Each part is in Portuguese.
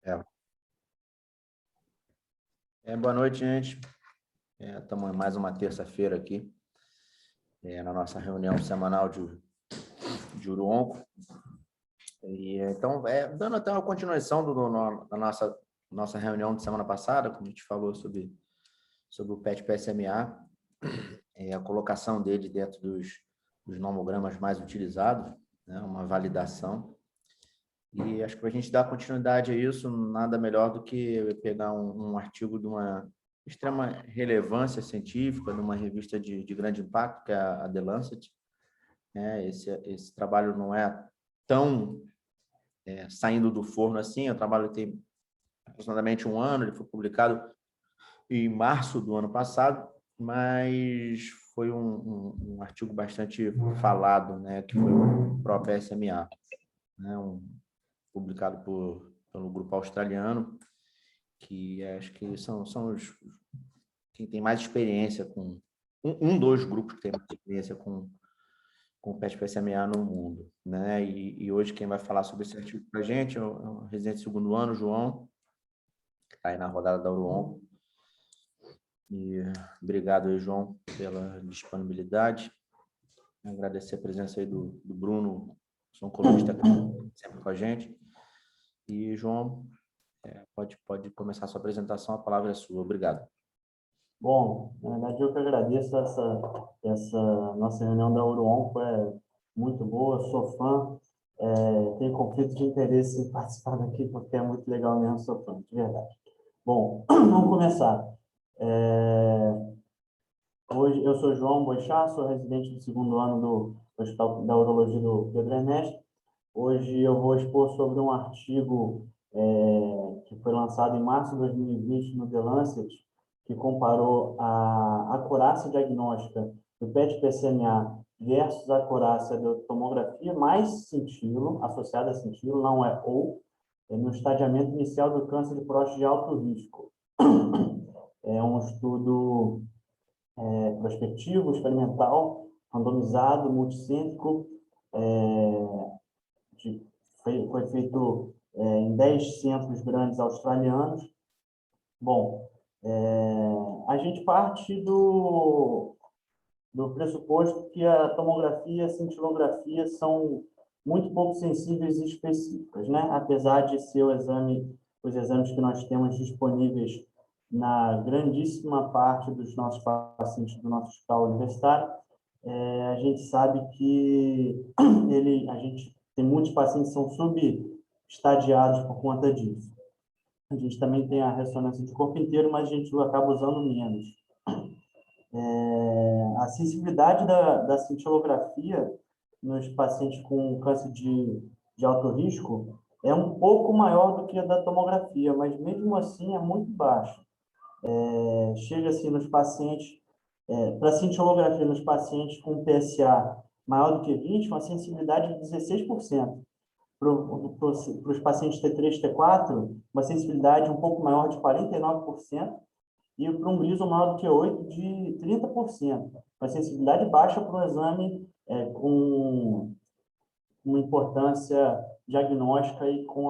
É. Boa noite, gente. Estamos em mais uma terça-feira aqui, na nossa reunião semanal de Uruonco. Então, dando até uma continuação da nossa reunião de semana passada, como a gente falou sobre o PET PSMA, a colocação dele dentro dos nomogramas mais utilizados, né, uma validação. E acho que para a gente dar continuidade a isso, nada melhor do que pegar um artigo de uma extrema relevância científica, numa revista de grande impacto, que é a The Lancet. Esse trabalho não é tão saindo do forno assim, o trabalho tem aproximadamente um ano, ele foi publicado em março do ano passado, mas foi um artigo bastante falado, né, que foi o próprio SMA, né, publicado pelo grupo australiano, que acho que são quem tem mais experiência com um dos grupos que tem mais experiência com o PET PSMA no mundo, né? E hoje quem vai falar sobre esse artigo para a gente é o residente de segundo ano, João, que está aí na rodada da Uruonco. E obrigado aí, João, pela disponibilidade. Agradecer a presença aí do Bruno, São Colunista, sempre com a gente. E, João, pode começar a sua apresentação, a palavra é sua. Obrigado. Bom, na verdade eu que agradeço essa nossa reunião da Uruonco, é muito boa, sou fã, tenho conflito de interesse em participar daqui porque é muito legal mesmo, sou fã, de verdade. Bom, vamos começar. Hoje eu sou João Boixá, sou residente do segundo ano do Hospital da Urologia do Pedro Ernesto. Hoje eu vou expor sobre um artigo que foi lançado em março de 2020 no The Lancet, que comparou a acurácia diagnóstica do PET-PSMA versus a acurácia da tomografia mais cintilo, associada a cintilo, não é ou, no estadiamento inicial do câncer de próstata de alto risco. É um estudo prospectivo, experimental, randomizado, multicêntrico, foi feito em 10 centros grandes australianos. Bom, a gente parte do pressuposto que a tomografia e a cintilografia são muito pouco sensíveis e específicas, né? Apesar de ser os exames que nós temos disponíveis na grandíssima parte dos nossos pacientes do nosso hospital universitário, a gente sabe que a gente tem muitos pacientes que são subestadiados por conta disso. A gente também tem a ressonância de corpo inteiro, mas a gente acaba usando menos. A sensibilidade da cintilografia nos pacientes com câncer de alto risco é um pouco maior do que a da tomografia, mas mesmo assim é muito baixa. Chega assim nos pacientes, para cintilografia nos pacientes com PSA maior do que 20, uma sensibilidade de 16%. Para os pacientes T3, T4, uma sensibilidade um pouco maior de 49%, e para um gliso maior do que 8, de 30%. Uma sensibilidade baixa para um exame com uma importância diagnóstica e com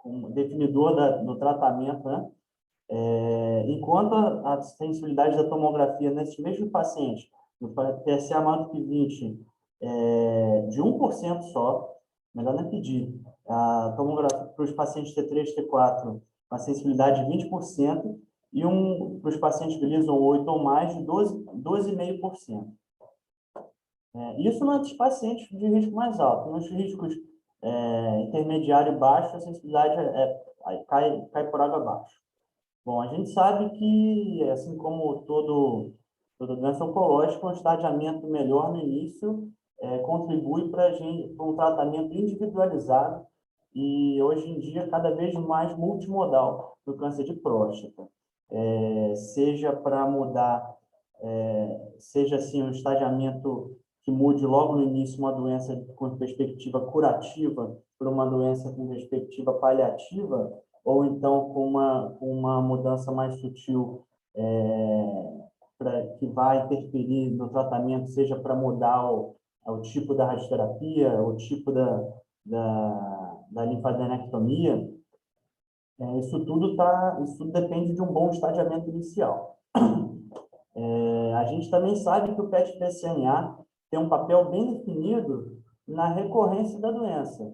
o definidor do tratamento, né? Enquanto a sensibilidade da tomografia nesses mesmos pacientes, no PSA maior do que 20, de 1% só, melhor não pedir. A tomografia para os pacientes T3, T4, uma sensibilidade de 20%, e para os pacientes Gleason 8 ou mais, de 12,5%. Isso nos pacientes de risco mais alto. Nos riscos intermediário e baixo, a sensibilidade cai por água abaixo. Bom, a gente sabe que, assim como toda doença oncológica, um estadiamento melhor no início contribui para um tratamento individualizado e, hoje em dia, cada vez mais multimodal do câncer de próstata. Seja para mudar, seja assim um estadiamento que mude logo no início uma doença com perspectiva curativa para uma doença com perspectiva paliativa, ou então com uma mudança mais sutil que vai interferir no tratamento, seja para mudar o tipo da radioterapia, o tipo da linfadenectomia. Isso tudo depende de um bom estadiamento inicial. A gente também sabe que o PET-PSMA tem um papel bem definido na recorrência da doença,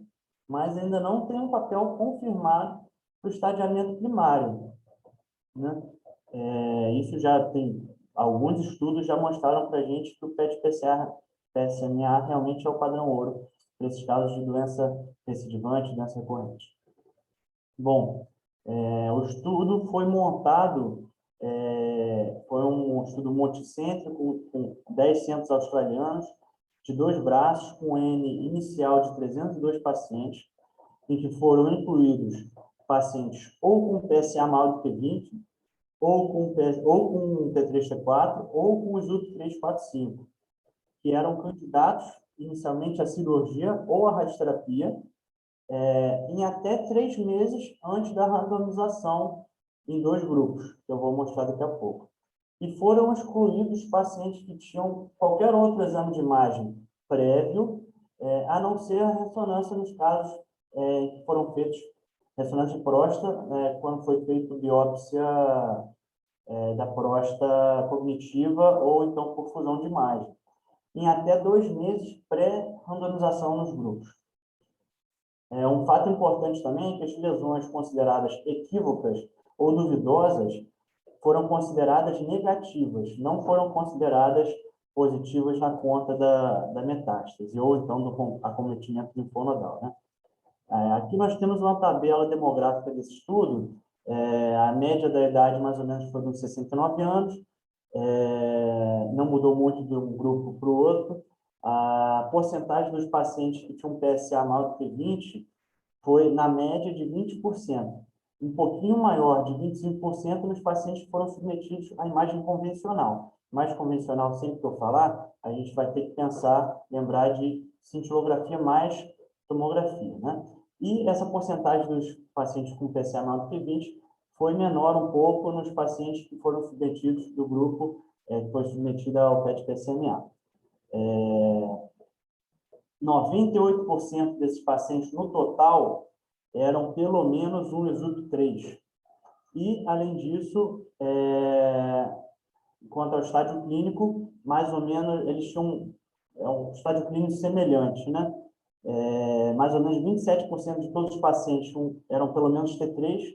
mas ainda não tem um papel confirmado para o estadiamento primário, né? Isso já tem, alguns estudos já mostraram para a gente que o PET-PSMA realmente é o padrão ouro para esses casos de doença recidivante, doença recorrente. Bom, o estudo foi montado, foi um estudo multicêntrico com 10 centros australianos, de 2 braços, com N inicial de 302 pacientes, em que foram incluídos pacientes ou com PSA maior do que 20, ou com P3T4, ou com os UP345, que eram candidatos inicialmente à cirurgia ou à radioterapia, em até 3 meses antes da randomização em 2 grupos, que eu vou mostrar daqui a pouco. E foram excluídos pacientes que tinham qualquer outro exame de imagem prévio, a não ser a ressonância nos casos que foram feitos, ressonância de próstata, quando foi feita biópsia da próstata cognitiva ou então por fusão de imagem, em até 2 meses pré-randomização nos grupos. Um fato importante também é que as lesões consideradas equívocas ou duvidosas foram consideradas negativas, não foram consideradas positivas na conta da metástase, ou então do acometimento linfonodal, né? Aqui nós temos uma tabela demográfica desse estudo. A média da idade mais ou menos foi de 69 anos, não mudou muito de um grupo para o outro. A porcentagem dos pacientes que tinham PSA maior do que 20 foi na média de 20%, um pouquinho maior, de 25%, nos pacientes que foram submetidos à imagem convencional. Mais convencional, sempre que eu falar, a gente vai ter que pensar, lembrar de cintilografia mais tomografia, né? E essa porcentagem dos pacientes com PSA maior do que 20 foi menor um pouco nos pacientes que foram submetidos do grupo que foi submetido ao PET-PSMA. 98% desses pacientes no total eram pelo menos um ESUP3. E, além disso, quanto ao estádio clínico, mais ou menos, eles tinham um estádio clínico semelhante, né? Mais ou menos 27% de todos os pacientes eram pelo menos T3,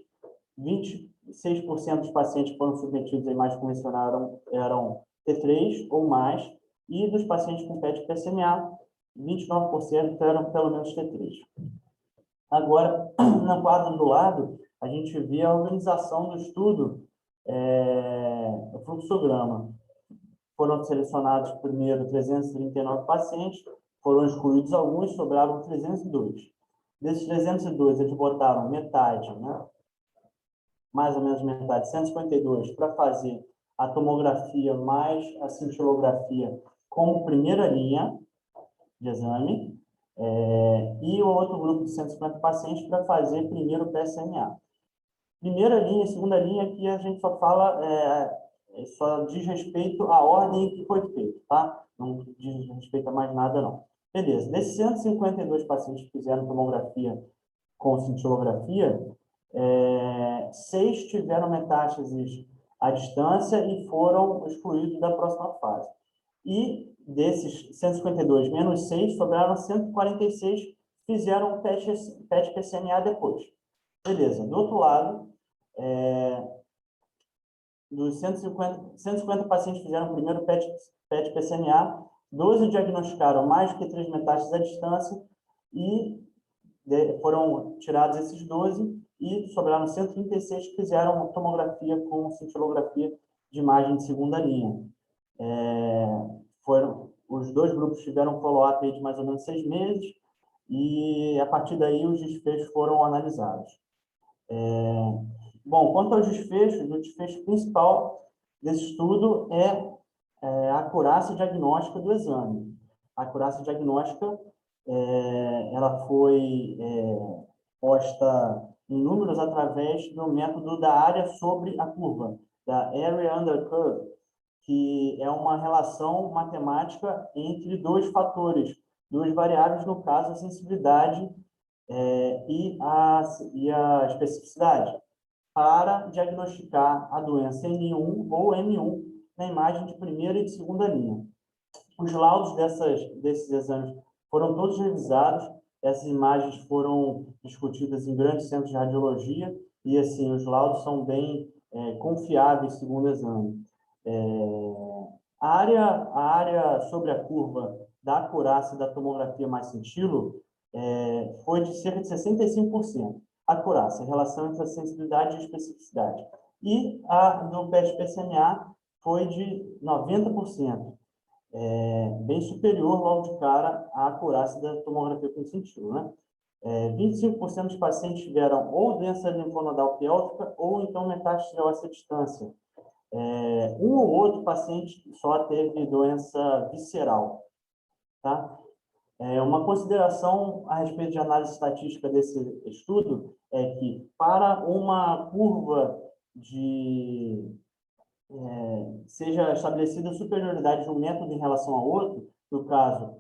26% dos pacientes que foram submetidos à imagem convencional eram T3 ou mais, e dos pacientes com PET-PSMA, 29% eram pelo menos T3. Agora, no quadro do lado, a gente vê a organização do estudo, o fluxograma. Foram selecionados primeiro 339 pacientes, foram excluídos alguns, sobraram 302. Desses 302, eles botaram metade, né? Mais ou menos metade, 152, para fazer a tomografia mais a cintilografia como primeira linha de exame, e o outro grupo de 150 pacientes para fazer primeiro o PSMA. Primeira linha e segunda linha, aqui a gente só fala, só diz respeito à ordem que foi feito, tá? Não diz respeito a mais nada, não. Beleza, desses 152 pacientes que fizeram tomografia com cintilografia, 6 tiveram metástases à distância e foram excluídos da próxima fase. E desses 152 menos 6, sobraram 146 que fizeram PET-PSMA depois. Beleza. Do outro lado, dos 150 pacientes que fizeram o primeiro PET-PSMA, 12 diagnosticaram mais do que 3 metástases à distância e foram tirados esses 12 e sobraram 136 que fizeram tomografia com cintilografia de imagem de segunda linha. Os 2 grupos tiveram um follow-up de mais ou menos 6 meses e, a partir daí, os desfechos foram analisados. Bom, quanto aos desfechos, o desfecho principal desse estudo é a acurácia diagnóstica do exame. A acurácia diagnóstica ela foi posta em números através do método da área sobre a curva, da Area Under Curve, que é uma relação matemática entre 2 fatores, 2 variáveis, no caso, a sensibilidade e a especificidade para diagnosticar a doença N1 ou M1 na imagem de primeira e de segunda linha. Os laudos desses exames foram todos revisados, essas imagens foram discutidas em grandes centros de radiologia e, assim, os laudos são bem confiáveis segundo o exame. A área sobre a curva da acurácia da tomografia mais cintilo foi de cerca de 65%. Acurácia, relação entre a sensibilidade e a especificidade. E a do PET-PSMA foi de 90%. Bem superior, logo de cara, à acurácia da tomografia com cintilo, né? 25% dos pacientes tiveram ou doença linfonodal pélvica ou então metástase à óssea distância. Um ou outro paciente só teve doença visceral, tá? Uma consideração a respeito de análise estatística desse estudo é que, para uma curva seja estabelecida superioridade de um método em relação ao outro, no caso,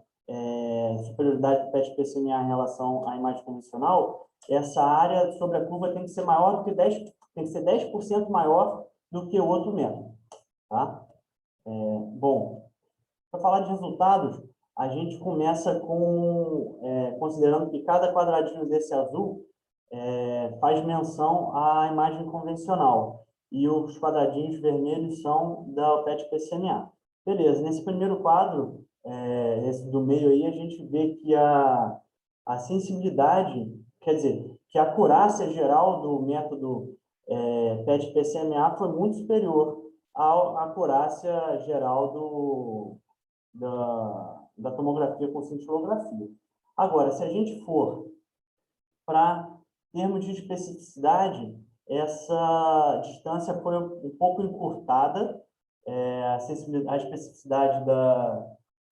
superioridade do PET-PSMA em relação à imagem convencional, essa área sobre a curva tem que ser maior do que 10%, tem que ser 10% maior do que o outro método, tá? Bom, para falar de resultados, a gente começa considerando que cada quadradinho desse azul faz menção à imagem convencional e os quadradinhos vermelhos são da PET-PSMA. Beleza, nesse primeiro quadro, esse do meio aí, a gente vê que a sensibilidade, quer dizer, que a acurácia geral do método PET-PSMA foi muito superior à acurácia geral da tomografia com cintilografia. Agora, se a gente for para termos de especificidade, essa distância foi um pouco encurtada, a especificidade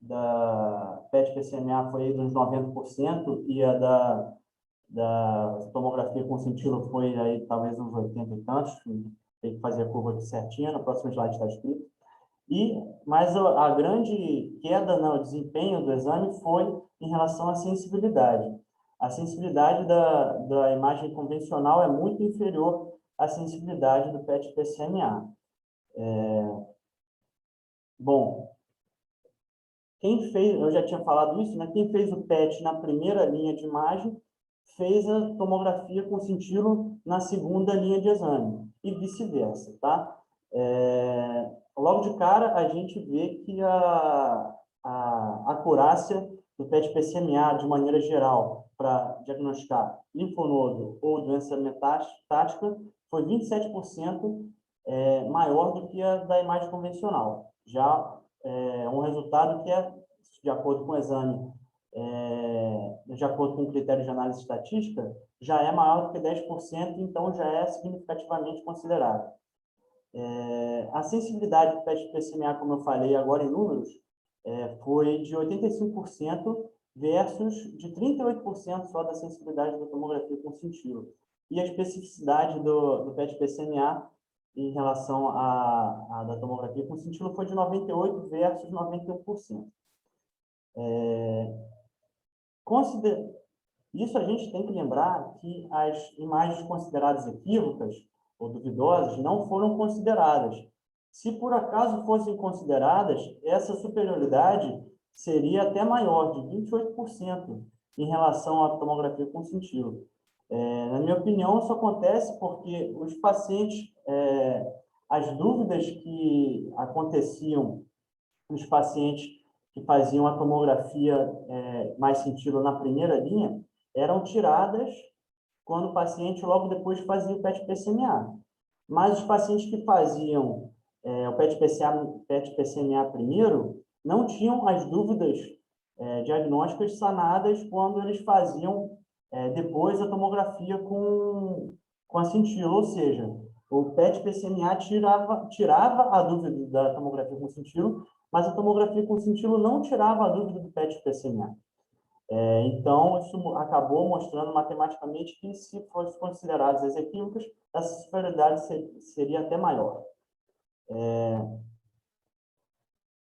da PET-PSMA foi dos 90% e a da tomografia com cintilo foi aí talvez uns 80 e tantos, tem que fazer a curva aqui certinha, no próximo slide está escrito. Mas a grande queda no desempenho do exame foi em relação à sensibilidade. A sensibilidade da imagem convencional é muito inferior à sensibilidade do PET-PSMA. Bom, eu já tinha falado isso, né? Quem fez o PET na primeira linha de imagem fez a tomografia com cintilo na segunda linha de exame, e vice-versa, tá? Logo de cara, a gente vê que a acurácia do PET-PSMA, de maneira geral, para diagnosticar linfonodo ou doença metastática, foi 27% maior do que a da imagem convencional. Já um resultado que de acordo com o exame, de acordo com o critério de análise estatística, já é maior do que 10%, então já é significativamente considerado. A sensibilidade do PET-PSMA, como eu falei agora em números, foi de 85% versus de 38% só da sensibilidade da tomografia com cintilo. E a especificidade do PET-PSMA em relação à da tomografia com cintilo foi de 98% versus 91%. Isso a gente tem que lembrar que as imagens consideradas equívocas ou duvidosas não foram consideradas. Se por acaso fossem consideradas, essa superioridade seria até maior, de 28%, em relação à tomografia com cintilo. Na minha opinião, isso acontece porque os pacientes, as dúvidas que aconteciam nos pacientes que faziam a tomografia mais cintilo na primeira linha, eram tiradas quando o paciente logo depois fazia o PET-PSMA. Mas os pacientes que faziam o PET-PSMA primeiro não tinham as dúvidas diagnósticas sanadas quando eles faziam depois a tomografia com a cintilo, ou seja, o PET-PSMA tirava a dúvida da tomografia com cintilo, mas a tomografia com cintilo não tirava a dúvida do PET-PSMA. Então, isso acabou mostrando matematicamente que, se fossem consideradas as equívocas, essa superioridade seria até maior.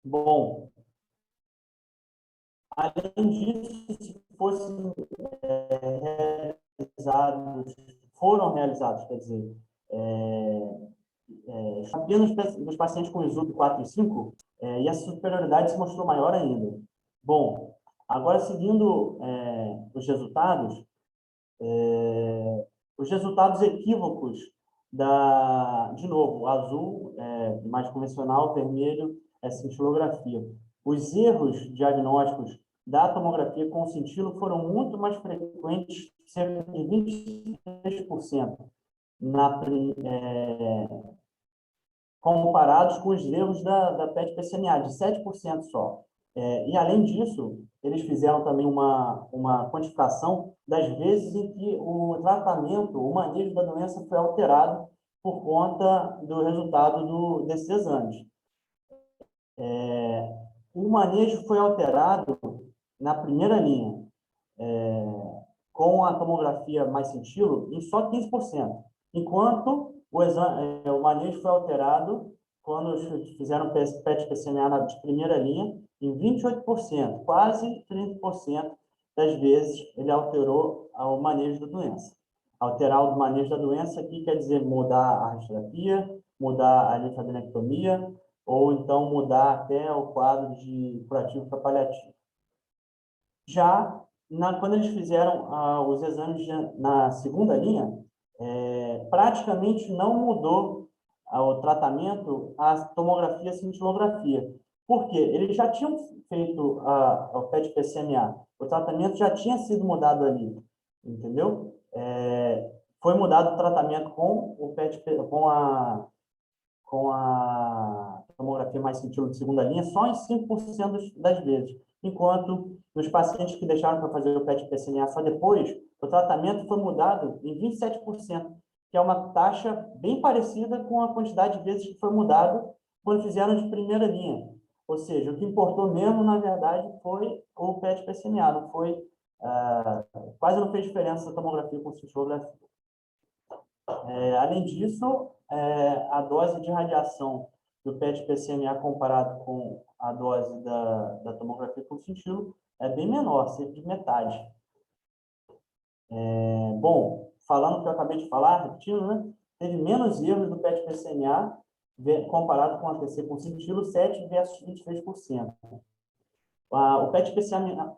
Bom, além disso, se fosse foram realizados, quer dizer, apenas nos pacientes com ISUP 4 e 5, e a superioridade se mostrou maior ainda. Bom, agora seguindo os resultados equívocos de novo, azul, mais convencional, vermelho, é cintilografia. Os erros diagnósticos da tomografia com cintilo foram muito mais frequentes, cerca de 23%, comparados com os erros da PET-PCMA, de 7% só. E, além disso, eles fizeram também uma quantificação das vezes em que o tratamento, o manejo da doença foi alterado por conta do resultado desses exames. O manejo foi alterado na primeira linha, com a tomografia mais cintilo, em só 15%, enquanto o manejo foi alterado quando fizeram PET-PCMA de primeira linha, em 28%, quase 30% das vezes ele alterou o manejo da doença. Alterar o manejo da doença aqui quer dizer mudar a radioterapia, mudar a linfadenectomia, ou então mudar até o quadro de curativo para paliativo. Já quando eles fizeram os exames na segunda linha, praticamente não mudou o tratamento a tomografia e cintilografia. Por quê? Eles já tinham feito o PET-PCMA, o tratamento já tinha sido mudado ali, entendeu? Foi mudado o tratamento com a tomografia mais cintilo de segunda linha só em 5% das vezes, enquanto nos pacientes que deixaram para fazer o PET-PCMA só depois, o tratamento foi mudado em 27%, que é uma taxa bem parecida com a quantidade de vezes que foi mudado quando fizeram de primeira linha. Ou seja, o que importou mesmo, na verdade, foi o PET-PCMA, não foi, quase não fez diferença a tomografia com cintilografia. Além disso, a dose de radiação do PET-PCMA comparado com a dose da tomografia com cintilo é bem menor, cerca de metade. Bom, falando o que eu acabei de falar, repetindo, né? Teve menos erros do PET-PCMA comparado com a TC com cintilo, 7 versus 23%. O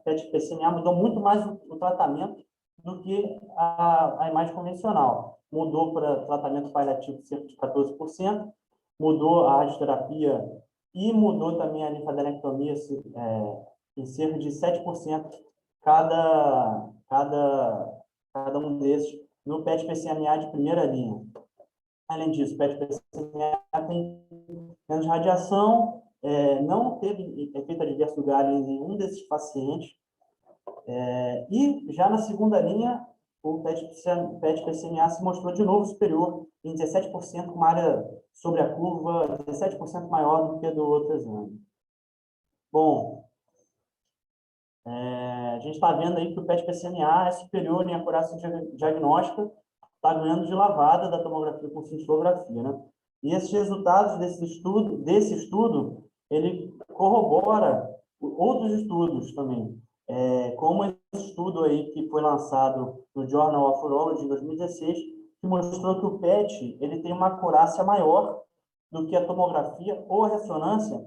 PET-PCMA mudou muito mais o tratamento do que a imagem convencional. Mudou para tratamento paliativo cerca de 14%, mudou a radioterapia e mudou também a linfadenectomia em cerca de 7% cada um desses no PET-PCMA de primeira linha. Além disso, o PET-PCMA tem menos radiação, não teve efeito adverso do galho em nenhum desses pacientes. E já na segunda linha, o PET-PCMA se mostrou de novo superior em 17%, com uma área sobre a curva 17% maior do que do outro exame. Bom, a gente está vendo aí que o PET-PCMA é superior em acurácia diagnóstica, está ganhando de lavada da tomografia com cintilografia, né? E esses resultados desse estudo, ele corrobora outros estudos também, como esse estudo aí que foi lançado no Journal of Urology em 2016, que mostrou que o PET ele tem uma acurácia maior do que a tomografia ou a ressonância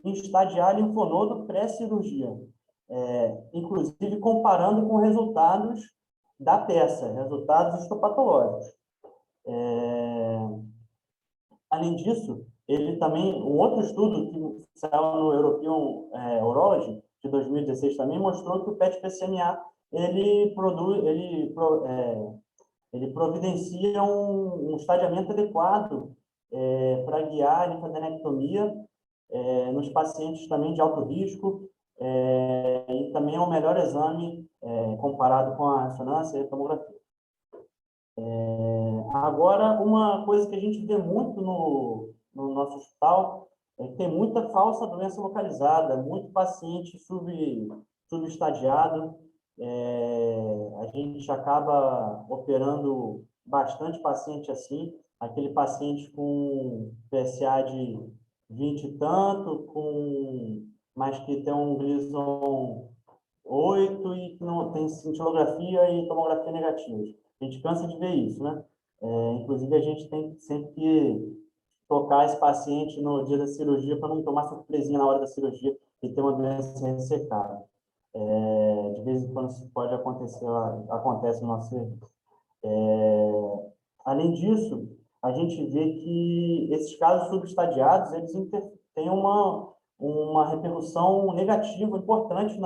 em estadiar linfonodo pré-cirurgia, inclusive comparando com resultados da peça, resultados histopatológicos. Além disso, ele também, um outro estudo que saiu no European Urology, de 2016 também, mostrou que o PET-PCMA ele providencia um estadiamento adequado para guiar a linfadenectomia nos pacientes também de alto risco, e também é o melhor exame comparado com a ressonância e a tomografia. Agora, uma coisa que a gente vê muito no nosso hospital é que tem muita falsa doença localizada, muito paciente subestadiado. A gente acaba operando bastante paciente assim, aquele paciente com PSA de 20 e tanto, mas que tem um Gleason 8 e que não tem cintilografia e tomografia negativas. A gente cansa de ver isso, né? Inclusive, a gente tem sempre que tocar esse paciente no dia da cirurgia para não tomar surpresinha na hora da cirurgia e ter uma doença ressecada. De vez em quando isso pode acontecer, acontece no nosso serviço. Além disso, a gente vê que esses casos subestadiados, eles têm uma repercussão negativa importante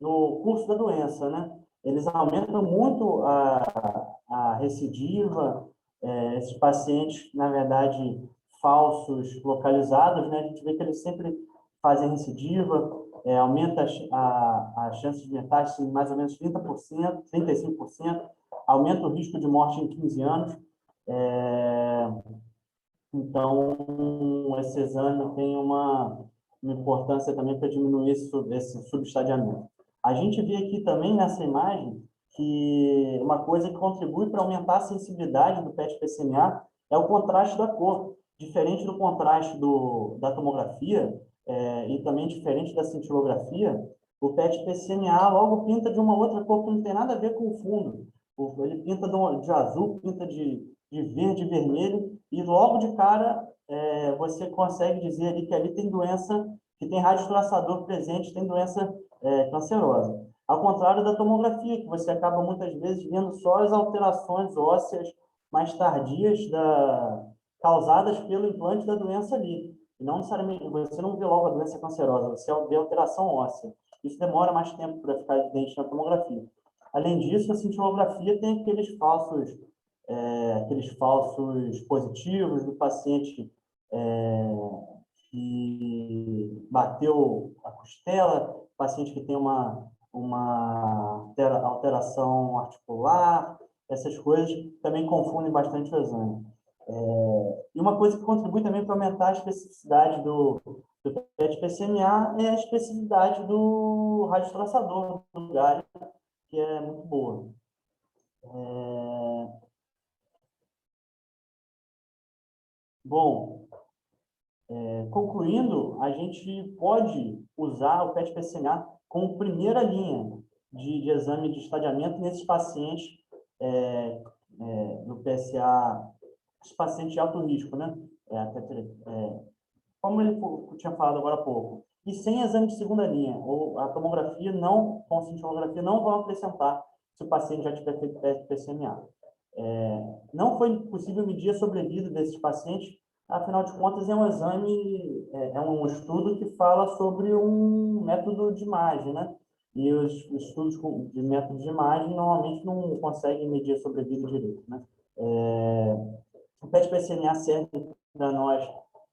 no curso da doença, né? Eles aumentam muito a recidiva, esses pacientes, na verdade, falsos localizados, né? A gente vê que eles sempre fazem recidiva, aumenta a chance de metástase em mais ou menos 30%, 35%, aumenta o risco de morte em 15 anos. Então, esse exame tem uma importância também para diminuir esse subestadiamento. A gente vê aqui também nessa imagem que uma coisa que contribui para aumentar a sensibilidade do PET-PSMA é o contraste da cor. Diferente do contraste da tomografia e também diferente da cintilografia, o PET-PSMA logo pinta de uma outra cor que não tem nada a ver com o fundo. Ele pinta de azul, pinta de verde e vermelho, e logo de cara você consegue dizer ali que ali tem doença, que tem radiotraçador presente, tem doença cancerosa. Ao contrário da tomografia, que você acaba muitas vezes vendo só as alterações ósseas mais tardias causadas pelo implante da doença ali. E não necessariamente, você não vê logo a doença cancerosa, você vê a alteração óssea. Isso demora mais tempo para ficar evidente na tomografia. Além disso, a cintilografia tem aqueles falsos positivos do paciente que bateu a costela, paciente que tem uma alteração articular, essas coisas também confundem bastante o exame. E uma coisa que contribui também para aumentar a especificidade do PET-PSMA é a especificidade do radiotraçador do galho, que é muito boa. Bom, concluindo, a gente pode usar o PET-PSMA como primeira linha de exame de estadiamento nesses pacientes no PSA, os pacientes de alto risco, né? Como ele tinha falado agora há pouco. E sem exame de segunda linha, ou a tomografia não, com a cintilografia, não vão acrescentar se o paciente já tiver feito PSMA. Não foi possível medir a sobrevida desses pacientes, afinal de contas é um exame, é um estudo que fala sobre um método de imagem, né? E os estudos de método de imagem normalmente não conseguem medir a sobrevida direito, né? O PET-PSMA serve para nós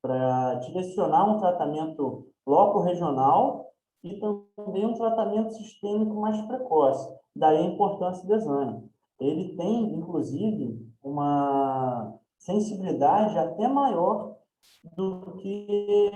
para direcionar um tratamento loco-regional e também um tratamento sistêmico mais precoce. Daí a importância do exame. Ele tem, inclusive, uma sensibilidade até maior do que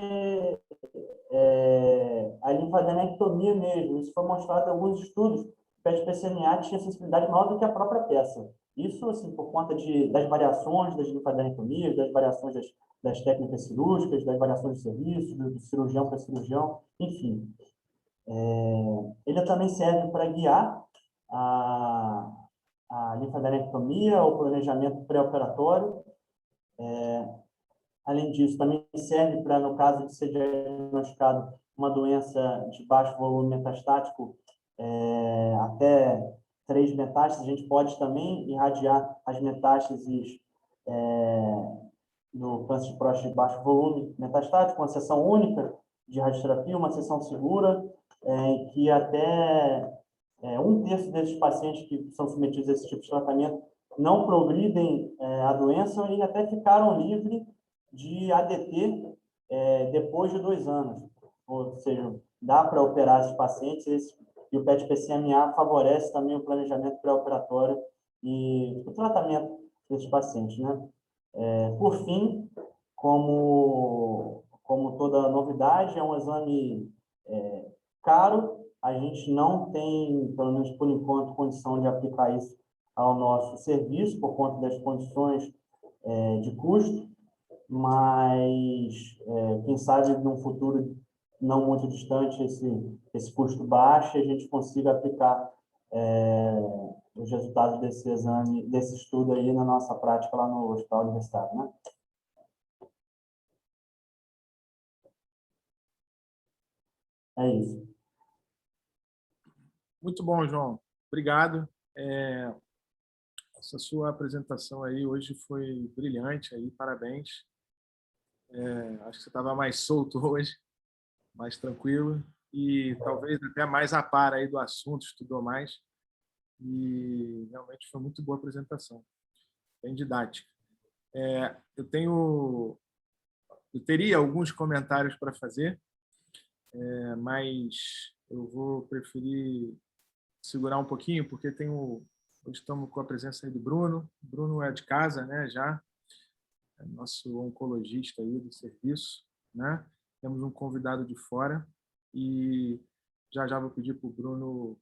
a linfadenectomia mesmo. Isso foi mostrado em alguns estudos. O PET-PSMA tinha sensibilidade maior do que a própria peça. Isso, assim, por conta das variações das linfadenectomias, das variações das técnicas cirúrgicas, das variações de serviço, do cirurgião para cirurgião, enfim. Ele também serve para guiar a linfadenectomia, o planejamento pré-operatório. Além disso, também serve para, no caso de ser diagnosticado uma doença de baixo volume metastático, até 3 metástases, a gente pode também irradiar as metástases no câncer de próstata de baixo volume metastático, uma sessão única de radioterapia, uma sessão segura, em que até 1/3 desses pacientes que são submetidos a esse tipo de tratamento não progridem a doença e até ficaram livres de ADT depois de 2 anos. Ou seja, dá para operar esses pacientes e o PET-PSMA favorece também o planejamento pré-operatório e o tratamento desses pacientes, né? Por fim, como toda novidade, é um exame caro. A gente não tem, pelo menos por enquanto, condição de aplicar isso ao nosso serviço, por conta das condições de custo, mas quem sabe num futuro não muito distante esse custo baixo e a gente consiga aplicar os resultados desse exame, desse estudo aí na nossa prática lá no Hospital Universitário, né? É isso. Muito bom, João. Obrigado. Essa sua apresentação aí hoje foi brilhante, aí, parabéns. Acho que você estava mais solto hoje, mais tranquilo e talvez até mais a par aí do assunto, estudou mais. E realmente foi muito boa a apresentação, bem didática. Eu teria alguns comentários para fazer, mas eu vou preferir segurar um pouquinho, porque hoje estamos com a presença aí do Bruno. O Bruno é de casa, né, já, é nosso oncologista aí do serviço, né? Temos um convidado de fora e já vou pedir para o Bruno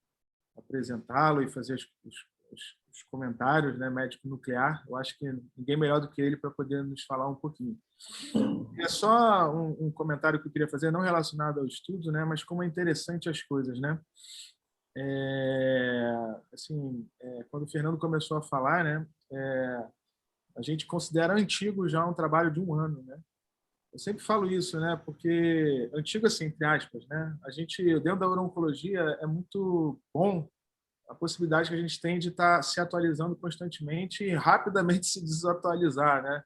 apresentá-lo e fazer os comentários, né, médico nuclear. Eu acho que ninguém melhor do que ele para poder nos falar um pouquinho. É só um comentário que eu queria fazer, não relacionado ao estudo, né, mas como é interessante as coisas, né? Quando o Fernando começou a falar, né, a gente considera antigo já um trabalho de 1 ano, né? Eu sempre falo isso, né? Porque antigo assim, entre aspas, né? A gente dentro da oncologia é muito bom a possibilidade que a gente tem de estar se atualizando constantemente e rapidamente se desatualizar, né?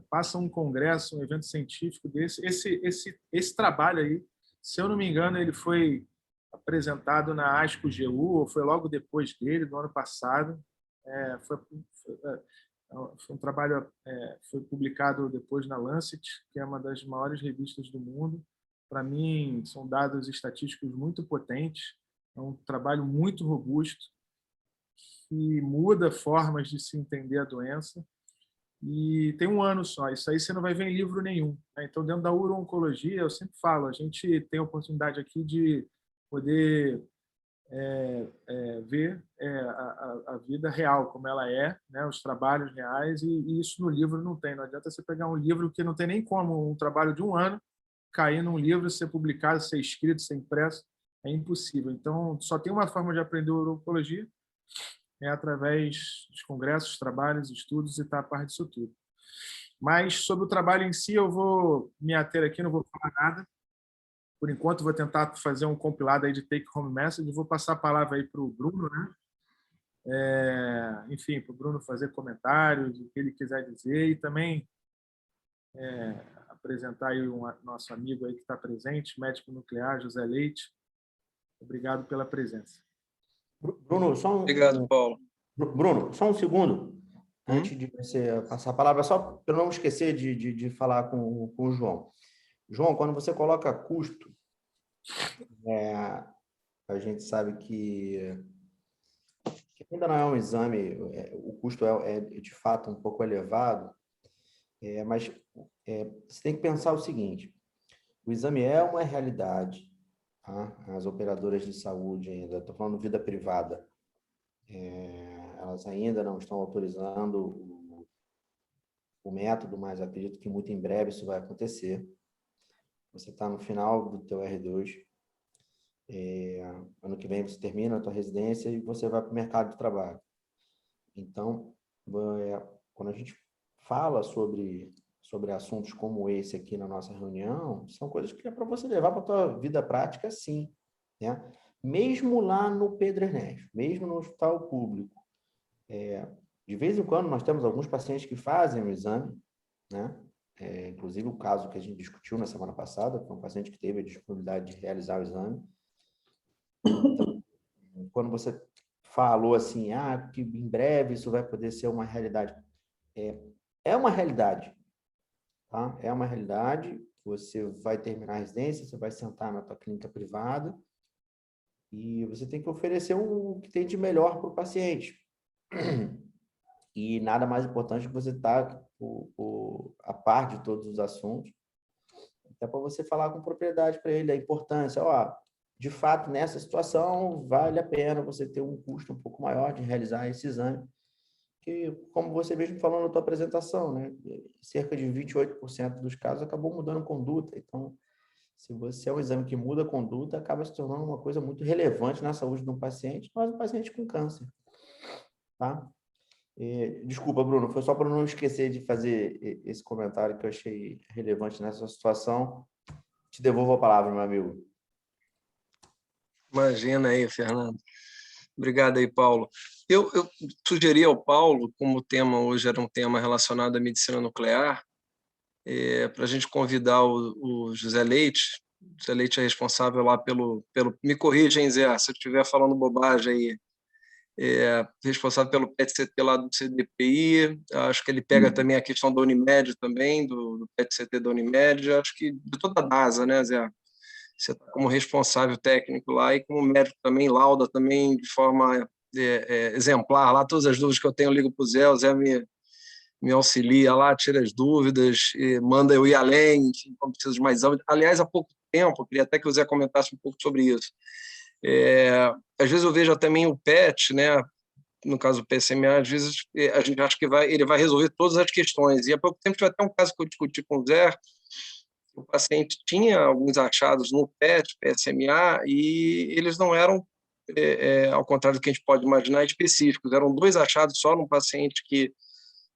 Passa um congresso, um evento científico desse, esse trabalho aí, se eu não me engano, ele foi apresentado na ASCO-GU, ou foi logo depois dele, do ano passado. Foi um trabalho, foi publicado depois na Lancet, que é uma das maiores revistas do mundo. Para mim, são dados estatísticos muito potentes, é um trabalho muito robusto, que muda formas de se entender a doença, e tem 1 ano só. Isso aí você não vai ver em livro nenhum, né? Então, dentro da uro-oncologia, eu sempre falo, a gente tem a oportunidade aqui de poder ver a vida real, como ela é, né? Os trabalhos reais, e isso no livro não tem. Não adianta você pegar um livro que não tem nem como um trabalho de 1 ano cair num livro, ser publicado, ser escrito, ser impresso. É impossível. Então, só tem uma forma de aprender uro-oncologia, através dos congressos, trabalhos, estudos, e estar a par disso tudo. Mas, sobre o trabalho em si, eu vou me ater aqui, não vou falar nada. Por enquanto, vou tentar fazer um compilado aí de take-home message. Vou passar a palavra aí para o Bruno, né? Enfim, para o Bruno fazer comentários, o que ele quiser dizer, e também apresentar aí nosso amigo aí que está presente, médico nuclear, José Leite. Obrigado pela presença. Bruno, Obrigado, Paulo. Bruno, só um segundo, antes de você passar a palavra, só para eu não esquecer de falar com o João. João, quando você coloca custo, a gente sabe que ainda não é um exame, o custo é de fato um pouco elevado, mas você tem que pensar o seguinte: o exame é uma realidade, tá? As operadoras de saúde ainda, estou falando vida privada, elas ainda não estão autorizando o método, mas acredito que muito em breve isso vai acontecer. Você está no final do teu R2, ano que vem você termina a tua residência e você vai para o mercado de trabalho. Então, quando a gente fala sobre assuntos como esse aqui na nossa reunião, são coisas que é para você levar para a tua vida prática, sim, né? Mesmo lá no Pedro Ernesto, mesmo no hospital público, de vez em quando nós temos alguns pacientes que fazem o exame, né? Inclusive o caso que a gente discutiu na semana passada, foi um paciente que teve a disponibilidade de realizar o exame. Então, quando você falou assim, que em breve isso vai poder ser uma realidade, é uma realidade, tá? É uma realidade. Você vai terminar a residência, você vai sentar na tua clínica privada e você tem que oferecer o que tem de melhor para o paciente. E nada mais importante que você estar a par de todos os assuntos, até para você falar com propriedade para ele a importância. De fato, nessa situação, vale a pena você ter um custo um pouco maior de realizar esse exame, que, como você mesmo falou na tua apresentação, né, cerca de 28% dos casos acabou mudando conduta. Então, se você é um exame que muda a conduta, acaba se tornando uma coisa muito relevante na saúde de um paciente, mas um paciente com câncer. tá? Desculpa, Bruno, foi só para não esquecer de fazer esse comentário que eu achei relevante nessa situação. Te devolvo a palavra, meu amigo. Imagina aí, Fernando. Obrigado aí, Paulo. Eu sugeri ao Paulo, como o tema hoje era um tema relacionado à medicina nuclear, para a gente convidar o José Leite. O José Leite é responsável lá pelo me corrija, hein, Zé, se eu estiver falando bobagem aí, responsável pelo PET-CT lá do CDPI, acho que ele pega também a questão da Unimed também, do PET-CT da Unimed, acho que de toda a DASA, né, Zé? Você está como responsável técnico lá e como médico também, lauda também de forma exemplar lá, todas as dúvidas que eu tenho eu ligo para o Zé, me auxilia lá, tira as dúvidas, manda eu ir além, enfim, quando preciso de mais exame. Aliás, há pouco tempo, eu queria até que o Zé comentasse um pouco sobre isso. Às vezes eu vejo também o PET, né? No caso do PSMA, às vezes a gente acha que ele vai resolver todas as questões. E há pouco tempo tive até um caso que eu discuti com o Zé, o paciente tinha alguns achados no PET, PSMA, e eles não eram, ao contrário do que a gente pode imaginar, específicos. Eram 2 achados só num paciente que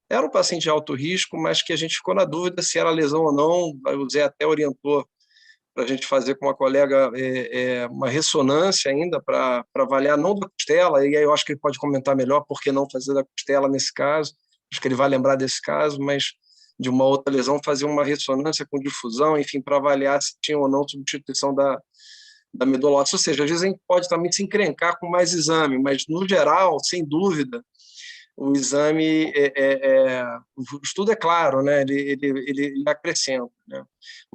era um paciente de alto risco, mas que a gente ficou na dúvida se era lesão ou não. O Zé até orientou para a gente fazer com uma colega uma ressonância ainda para avaliar, não da costela, e aí eu acho que ele pode comentar melhor por que não fazer da costela nesse caso, acho que ele vai lembrar desse caso, mas de uma outra lesão, fazer uma ressonância com difusão, enfim, para avaliar se tinha ou não substituição da medula óssea. Ou seja, às vezes a gente pode também se encrencar com mais exame, mas, no geral, sem dúvida, o exame, o estudo é claro, né? Ele acrescenta, né?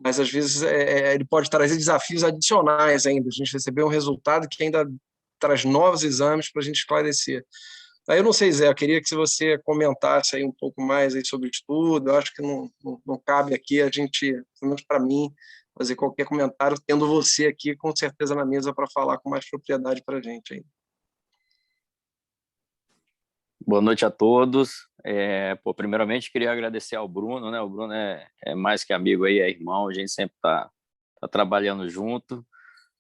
Mas às vezes ele pode trazer desafios adicionais ainda. A gente recebeu um resultado que ainda traz novos exames para a gente esclarecer. Aí eu não sei, Zé, eu queria que você comentasse aí um pouco mais aí sobre o estudo. Eu acho que não cabe aqui a gente, pelo menos para mim, fazer qualquer comentário, tendo você aqui com certeza na mesa para falar com mais propriedade para a gente aí. Boa noite a todos. Primeiramente, queria agradecer ao Bruno, né? O Bruno é mais que amigo aí, é irmão, a gente sempre tá trabalhando junto.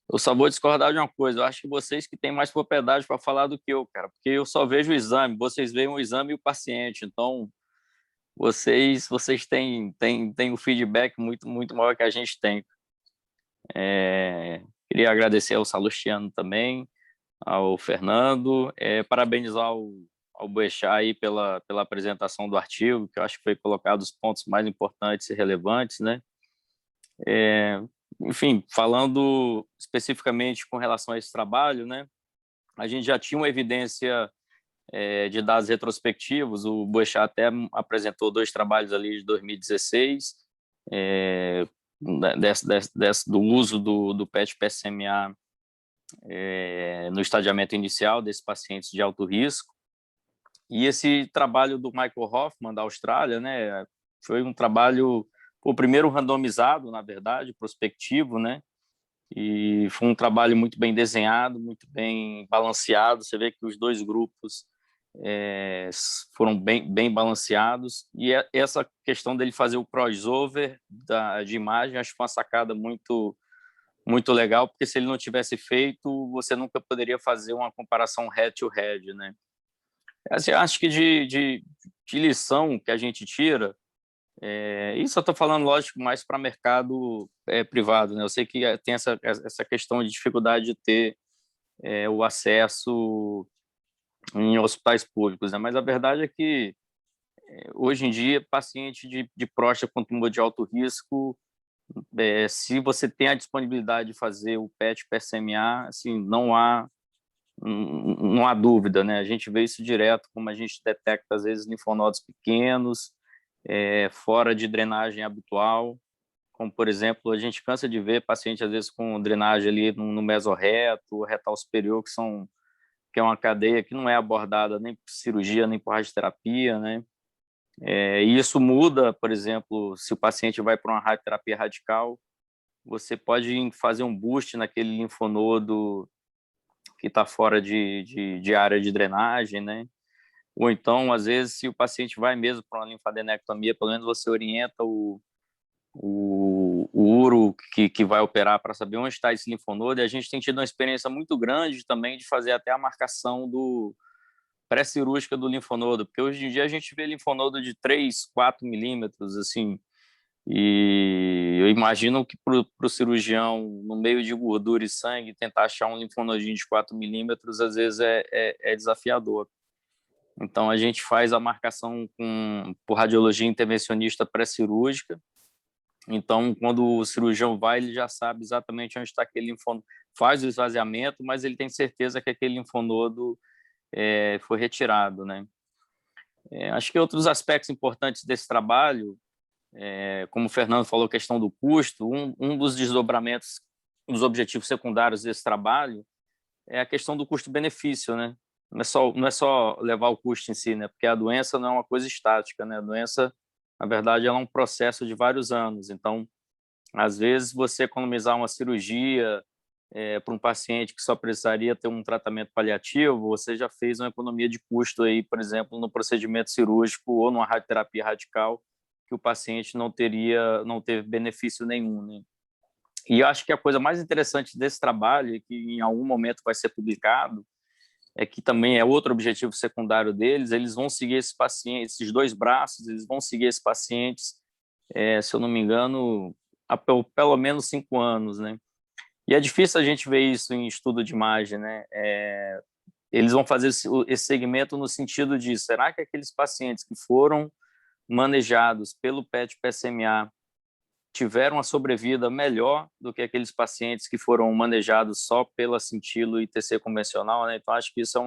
Eu só vou discordar de uma coisa, eu acho que vocês que têm mais propriedade para falar do que eu, cara, porque eu só vejo o exame, vocês veem o exame e o paciente, então vocês têm um feedback muito maior que a gente tem. Queria agradecer ao Salustiano também, ao Fernando, parabenizar ao Boechat aí pela apresentação do artigo, que eu acho que foi colocado os pontos mais importantes e relevantes, né? Enfim, falando especificamente com relação a esse trabalho, né? A gente já tinha uma evidência de dados retrospectivos, o Boechat até apresentou 2 trabalhos ali de 2016, do uso do PET-PSMA no estadiamento inicial desses pacientes de alto risco. E esse trabalho do Michael Hoffman, da Austrália, né, foi um trabalho, o primeiro randomizado, na verdade, prospectivo, né, e foi um trabalho muito bem desenhado, muito bem balanceado. Você vê que os 2 grupos foram bem balanceados, e essa questão dele fazer o crossover de imagem, acho que foi uma sacada muito legal, porque se ele não tivesse feito, você nunca poderia fazer uma comparação head-to-head, né? Assim, acho que de lição que a gente tira, isso eu estou falando, lógico, mais para mercado privado, né? Eu sei que tem essa questão de dificuldade de ter o acesso em hospitais públicos, né? Mas a verdade é que, hoje em dia, paciente de próstata com tumor de alto risco, se você tem a disponibilidade de fazer o PET-PSMA, assim, não há dúvida, né? A gente vê isso direto, como a gente detecta, às vezes, linfonodos pequenos, fora de drenagem habitual, como, por exemplo, a gente cansa de ver paciente, às vezes, com drenagem ali no mesorreto, retal superior, que é uma cadeia que não é abordada nem por cirurgia, nem por radioterapia, né? E isso muda, por exemplo, se o paciente vai para uma radioterapia radical, você pode fazer um boost naquele linfonodo que está fora de área de drenagem, né? Ou então, às vezes, se o paciente vai mesmo para uma linfadenectomia, pelo menos você orienta o uro que vai operar para saber onde está esse linfonodo. E a gente tem tido uma experiência muito grande também de fazer até a marcação pré-cirúrgica do linfonodo, porque hoje em dia a gente vê linfonodo de 3, 4 milímetros, assim, e eu imagino que para o cirurgião, no meio de gordura e sangue, tentar achar um linfonodinho de 4 milímetros, às vezes é desafiador. Então, a gente faz a marcação por radiologia intervencionista pré-cirúrgica. Então, quando o cirurgião vai, ele já sabe exatamente onde está aquele linfonodo, faz o esvaziamento, mas ele tem certeza que aquele linfonodo foi retirado, né? Acho que outros aspectos importantes desse trabalho, como o Fernando falou, a questão do custo, um dos desdobramentos, dos objetivos secundários desse trabalho é a questão do custo-benefício, né? Não é só levar o custo em si, né? Porque a doença não é uma coisa estática, né? A doença, na verdade, ela é um processo de vários anos. Então, às vezes, você economizar uma cirurgia para um paciente que só precisaria ter um tratamento paliativo, você já fez uma economia de custo aí, por exemplo, no procedimento cirúrgico ou numa radioterapia radical, que o paciente não teve benefício nenhum, né? E eu acho que a coisa mais interessante desse trabalho, e que em algum momento vai ser publicado, é que também é outro objetivo secundário deles, eles vão seguir esses pacientes, esses 2 braços, eles vão seguir esses pacientes, se eu não me engano, há pelo menos 5 anos, né? E é difícil a gente ver isso em estudo de imagem, né? Eles vão fazer esse segmento no sentido de, será que aqueles pacientes que foram manejados pelo PET-PSMA tiveram a sobrevida melhor do que aqueles pacientes que foram manejados só pela cintilo e TC convencional, né? Então, acho que isso é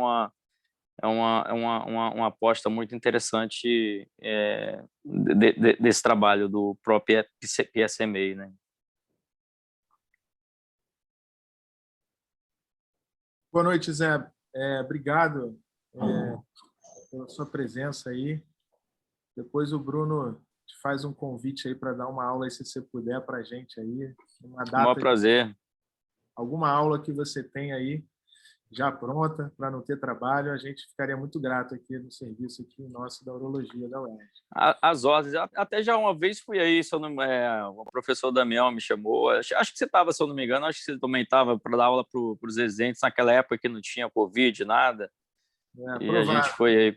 uma aposta muito interessante desse trabalho do próprio PSMA, né? Boa noite, Zé. Obrigado pela sua presença aí. Depois o Bruno te faz um convite aí para dar uma aula aí, se você puder, para a gente aí. Uma data, maior prazer. Alguma aula que você tem aí já pronta, para não ter trabalho, a gente ficaria muito grato aqui no serviço aqui nosso da urologia da UERJ. As ordens, até já uma vez fui aí, o professor Damião me chamou, acho que você estava, se eu não me engano, acho que você também estava para dar aula para os residentes, naquela época que não tinha Covid, nada, e a gente foi aí,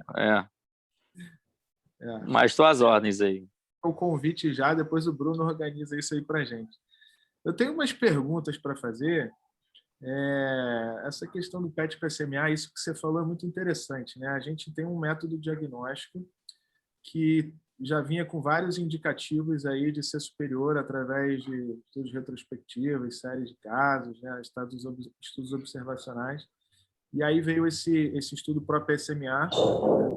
mas estou às ordens aí. O convite já, depois o Bruno organiza isso aí para a gente. Eu tenho umas perguntas para fazer. Essa questão do PET-PSMA, isso que você falou é muito interessante, né? A gente tem um método diagnóstico que já vinha com vários indicativos aí de ser superior através de estudos retrospectivos, séries de casos, né? Estudos observacionais. E aí veio esse estudo PRO-PSMA,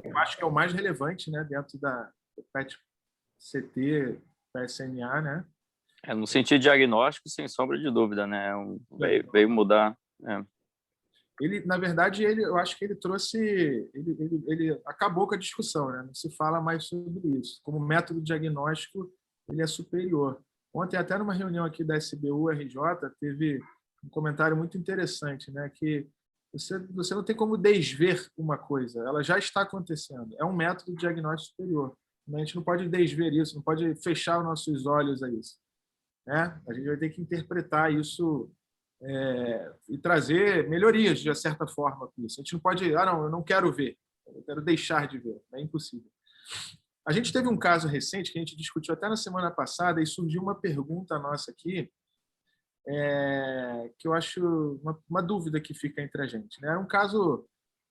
que eu acho que é o mais relevante, né? Dentro da PET-CT, PSMA, né? No sentido diagnóstico, sem sombra de dúvida, né? Veio mudar. Ele, na verdade, eu acho que ele trouxe, ele acabou com a discussão, né? Não se fala mais sobre isso. Como método diagnóstico, ele é superior. Ontem, até numa reunião aqui da SBU-RJ, teve um comentário muito interessante, né? Que você não tem como desver uma coisa, ela já está acontecendo. É um método diagnóstico superior. A gente não pode desver isso, não pode fechar os nossos olhos a isso. Né? A gente vai ter que interpretar isso e trazer melhorias, de certa forma, com isso. A gente não pode, não, eu não quero ver, eu quero deixar de ver. É impossível. A gente teve um caso recente que a gente discutiu até na semana passada e surgiu uma pergunta nossa aqui que eu acho uma dúvida que fica entre a gente. Né? Era um caso,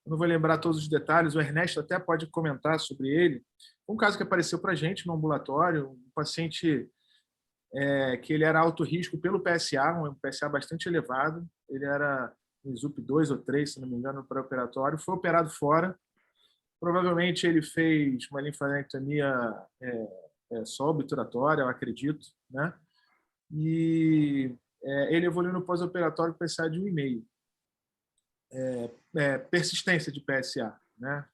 eu não vou lembrar todos os detalhes, o Ernesto até pode comentar sobre ele. Um caso que apareceu para a gente no ambulatório, um paciente que ele era alto risco pelo PSA, um PSA bastante elevado, ele era no ISUP 2 ou 3, se não me engano, no pré-operatório, foi operado fora, provavelmente ele fez uma linfadenectomia só obturatória, eu acredito, né? E ele evoluiu no pós-operatório com PSA de 1,5. Persistência de PSA, né?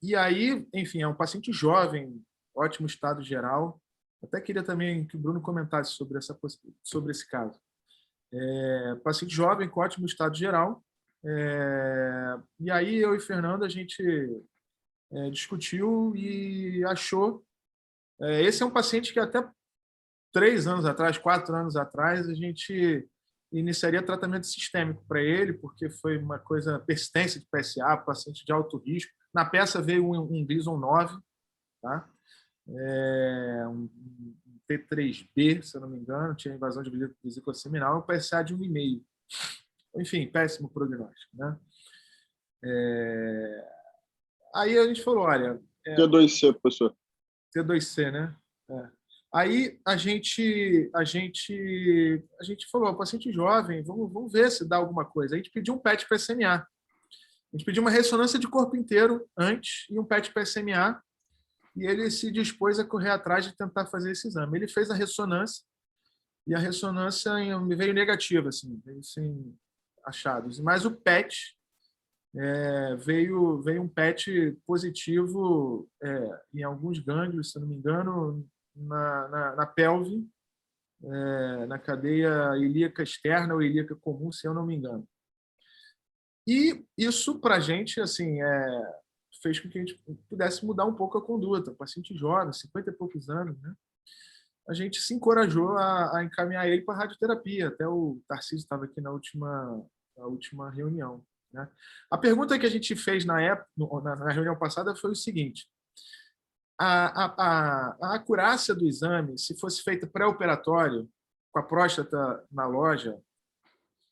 E aí, enfim, é um paciente jovem, ótimo estado geral. Até queria também que o Bruno comentasse sobre esse caso. Paciente jovem, com ótimo estado geral. E aí eu e Fernando, a gente discutiu e achou... esse é um paciente que até 3 anos atrás, 4 anos atrás, a gente e iniciaria tratamento sistêmico para ele, porque foi uma coisa, persistência de PSA, paciente de alto risco. Na peça veio um Gleason 9, tá? Um T3B, se eu não me engano, tinha invasão de vesícula seminal, um PSA de 1,5. Enfim, péssimo prognóstico, né? Aí a gente falou, olha... T2C, professor. T2C, né? Aí a gente falou, paciente jovem, vamos ver se dá alguma coisa. A gente pediu um PET PSMA. A gente pediu uma ressonância de corpo inteiro antes e um PET PSMA, e ele se dispôs a correr atrás de tentar fazer esse exame. Ele fez a ressonância, e a ressonância veio negativa, assim, veio sem achados. Mas o PET, veio um PET positivo em alguns gânglios, se não me engano, na pelve, na cadeia ilíaca externa ou ilíaca comum, se eu não me engano. E isso, para a gente, assim, fez com que a gente pudesse mudar um pouco a conduta. Paciente jovem, 50 e poucos anos, né? A gente se encorajou a encaminhar ele para a radioterapia. Até o Tarcísio estava aqui na última reunião, né? A pergunta que a gente fez na reunião passada foi o seguinte: a acurácia do exame, se fosse feita pré-operatório, com a próstata na loja,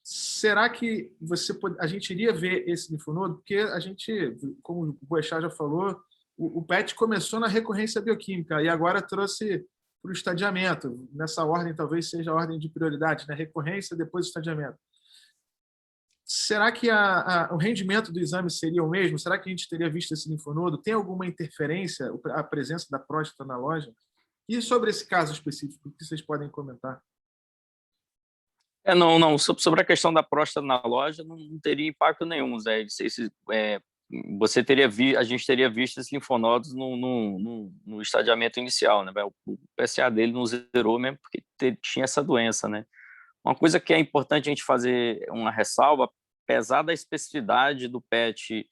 será que a gente iria ver esse linfonodo? Porque a gente, como o Boechat já falou, o PET começou na recorrência bioquímica e agora trouxe para o estadiamento. Nessa ordem, talvez seja a ordem de prioridade, né? Recorrência, depois estadiamento. Será que o rendimento do exame seria o mesmo? Será que a gente teria visto esse linfonodo? Tem alguma interferência, a presença da próstata na loja? E sobre esse caso específico, o que vocês podem comentar? Não. Sobre a questão da próstata na loja, não teria impacto nenhum, Zé. A gente teria visto esses linfonodos no estadiamento inicial, né? O PSA dele não zerou mesmo porque tinha essa doença, né? Uma coisa que é importante a gente fazer uma ressalva, apesar da especificidade do PET,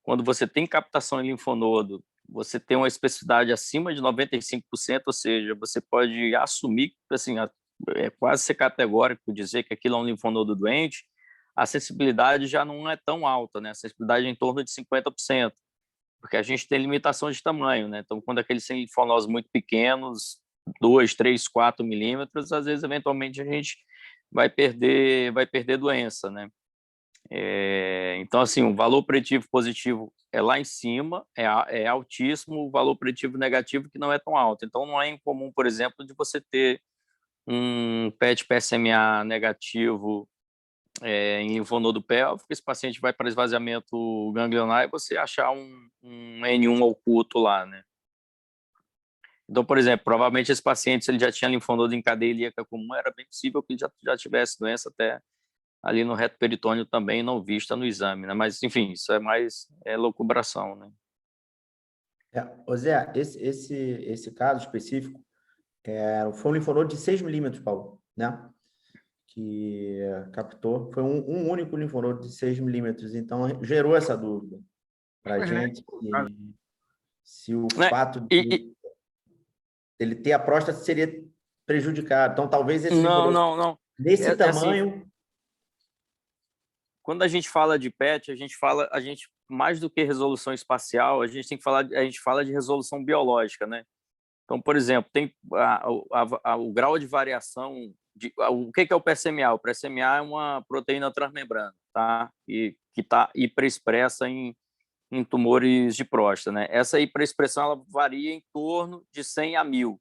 quando você tem captação em linfonodo, você tem uma especificidade acima de 95%, ou seja, você pode assumir, assim, quase ser categórico dizer que aquilo é um linfonodo doente, a sensibilidade já não é tão alta, né? A sensibilidade é em torno de 50%, porque a gente tem limitação de tamanho, né? Então, quando aqueles linfonodos muito pequenos, 2, 3, 4 milímetros, às vezes, eventualmente, a gente vai perder doença, né? Então, assim, o valor preditivo positivo é lá em cima, é altíssimo, o valor preditivo negativo que não é tão alto. Então, não é incomum, por exemplo, de você ter um PET PSMA negativo em linfonodo pélvico, esse paciente vai para esvaziamento ganglionar e você achar um N1 oculto lá, né? Então, por exemplo, provavelmente esse paciente, se ele já tinha linfonodo em cadeia ilíaca comum, era bem possível que ele já tivesse doença até ali no reto peritônio também, não vista no exame, né? Mas, enfim, isso é mais locubração, né? Ô Zé, esse caso específico foi um linfonodo de 6 milímetros, Paulo, né? Que captou. Foi um único linfonodo de 6 milímetros. Então, gerou essa dúvida para a gente. Se o fato de ele ter a próstata seria prejudicado. Então, talvez esse linfonodo... Não. Nesse tamanho... Assim, quando a gente fala de PET, a gente mais do que resolução espacial, a gente fala de resolução biológica, né? Então, por exemplo, tem o grau de variação. O que é o PSMA? O PSMA é uma proteína transmembrana, tá? E que está hiperexpressa em tumores de próstata, né? Essa hiperexpressão ela varia em torno de 100 a 1000.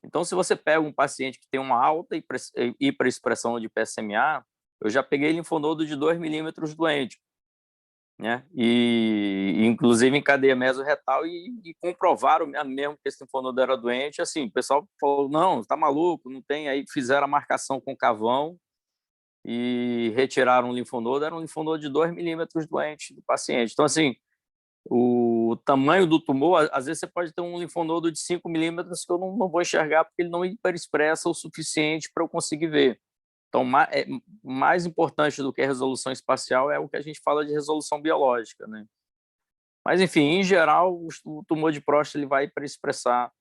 Então, se você pega um paciente que tem uma alta hiperexpressão de PSMA, eu já peguei linfonodo de 2 milímetros doente, né? E inclusive em cadeia mesorretal e comprovaram mesmo que esse linfonodo era doente. Assim, o pessoal falou, não, tá maluco, não tem. Aí fizeram a marcação com cavão e retiraram o linfonodo, era um linfonodo de 2 milímetros doente do paciente. Então, assim, o tamanho do tumor, às vezes você pode ter um linfonodo de 5 milímetros que eu não vou enxergar porque ele não hiperexpressa o suficiente para eu conseguir ver. Então, mais importante do que a resolução espacial é o que a gente fala de resolução biológica, né? Mas, enfim, em geral, o tumor de próstata ele vai hiperexpressar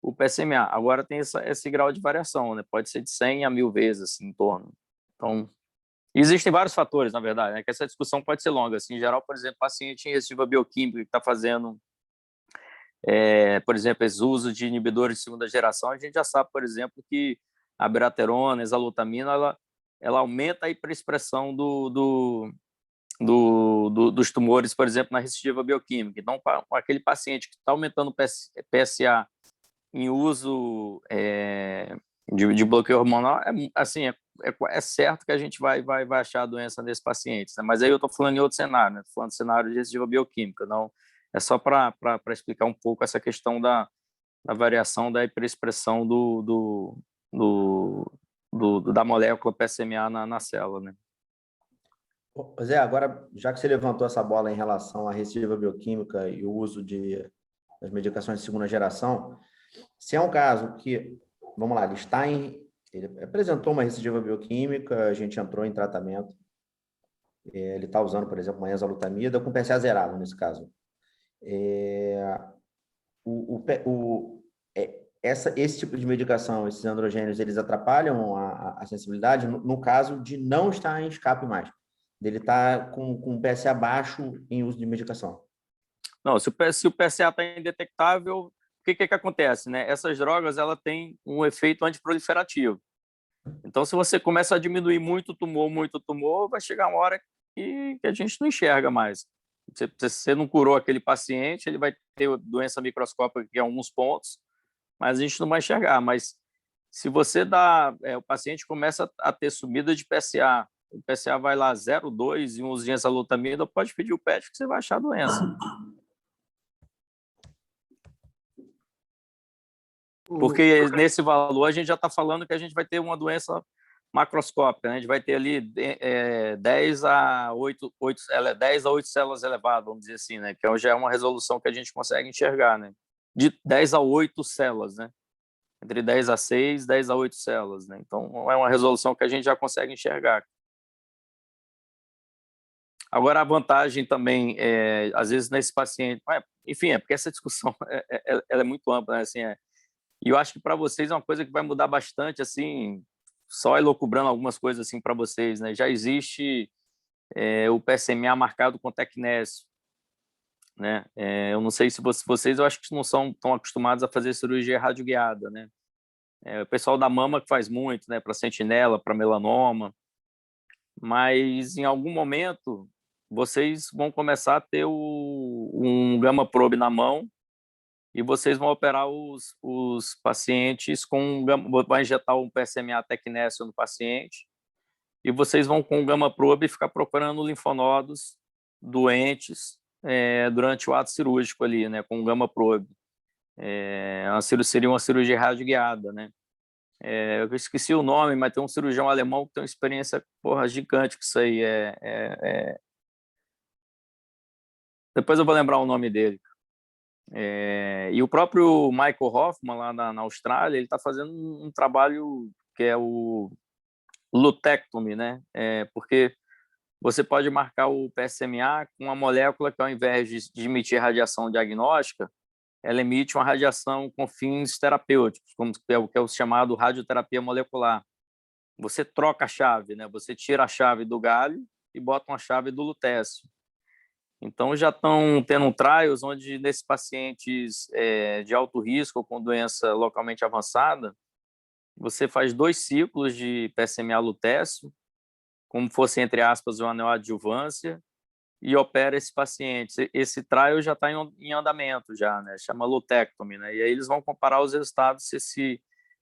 o PSMA. Agora tem esse grau de variação, né? Pode ser de 100 a 1000 vezes, assim, em torno. Então, Existem vários fatores, na verdade, né, que essa discussão pode ser longa. Assim, em geral, por exemplo, paciente em recidiva bioquímica que está fazendo, por exemplo, esse uso de inibidores de segunda geração, a gente já sabe, por exemplo, que a abiraterona, a exalutamina, ela aumenta a hiperexpressão dos tumores, por exemplo, na recidiva bioquímica. Então, aquele paciente que está aumentando o PSA em uso de bloqueio hormonal, é certo que a gente vai achar a doença nesses pacientes, né? Mas aí eu estou falando em outro cenário, né? Estou falando de cenário de recidiva bioquímica, não é só para explicar um pouco essa questão da variação da hiperexpressão da molécula PSMA na célula, né? Zé, agora, já que você levantou essa bola em relação à recidiva bioquímica e o uso das medicações de segunda geração, se é um caso que, vamos lá, ele apresentou uma recidiva bioquímica, a gente entrou em tratamento, ele está usando, por exemplo, uma enzalutamida com PSA zerado, nesse caso. Esse tipo de medicação, esses androgênios, eles atrapalham a sensibilidade no caso de não estar em escape mais, dele estar com PSA baixo em uso de medicação. Não, se o PSA está indetectável, o que acontece, né? Essas drogas, ela tem um efeito antiproliferativo. Então, se você começa a diminuir muito tumor, vai chegar uma hora que a gente não enxerga mais. Se você não curou aquele paciente, ele vai ter doença microscópica em alguns pontos, mas a gente não vai enxergar. Mas se você o paciente começa a ter subida de PSA, o PSA vai lá 0,2 e um uso de enzalutamida, pode pedir o PET que você vai achar a doença. Porque nesse valor a gente já está falando que a gente vai ter uma doença macroscópica, né? A gente vai ter ali 10 a 8 células elevadas, vamos dizer assim, né? Que já é uma resolução que a gente consegue enxergar, né? De 10 a 8 células, né? Entre 10 a 6, 10 a 8 células, né? Então, é uma resolução que a gente já consegue enxergar. Agora, a vantagem também, às vezes, nesse paciente... Enfim, porque essa discussão ela é muito ampla, né? Assim, e eu acho que para vocês é uma coisa que vai mudar bastante, assim, só elucubrando algumas coisas assim para vocês, né? Já existe o PSMA marcado com tecnésio, né? Eu não sei se vocês, eu acho que não são tão acostumados a fazer cirurgia radioguiada, né? O pessoal da mama que faz muito, né? Para sentinela, para melanoma, mas em algum momento vocês vão começar a ter um gamma probe na mão e vocês vão operar os pacientes vai injetar um PSMA tecnésio no paciente e vocês vão com o gamma probe ficar procurando linfonodos doentes durante o ato cirúrgico ali, né, com o gamma probe. Seria uma cirurgia radioguiada, né? Eu esqueci o nome, mas tem um cirurgião alemão que tem uma experiência gigante com isso aí. Depois eu vou lembrar o nome dele. E o próprio Michael Hoffman, lá na Austrália, ele está fazendo um trabalho que é o lutectomy, né? Porque você pode marcar o PSMA com uma molécula que, ao invés de emitir radiação diagnóstica, ela emite uma radiação com fins terapêuticos, como que é o chamado radioterapia molecular. Você troca a chave, né? Você tira a chave do galho e bota uma chave do lutécio. Então, já estão tendo trials onde, nesses pacientes de alto risco ou com doença localmente avançada, você faz 2 ciclos de PSMA lutécio, como fosse, entre aspas, uma neoadjuvância, e opera esse paciente. Esse trial já está em andamento, já, né? Chama lutectomy, né? E aí eles vão comparar os resultados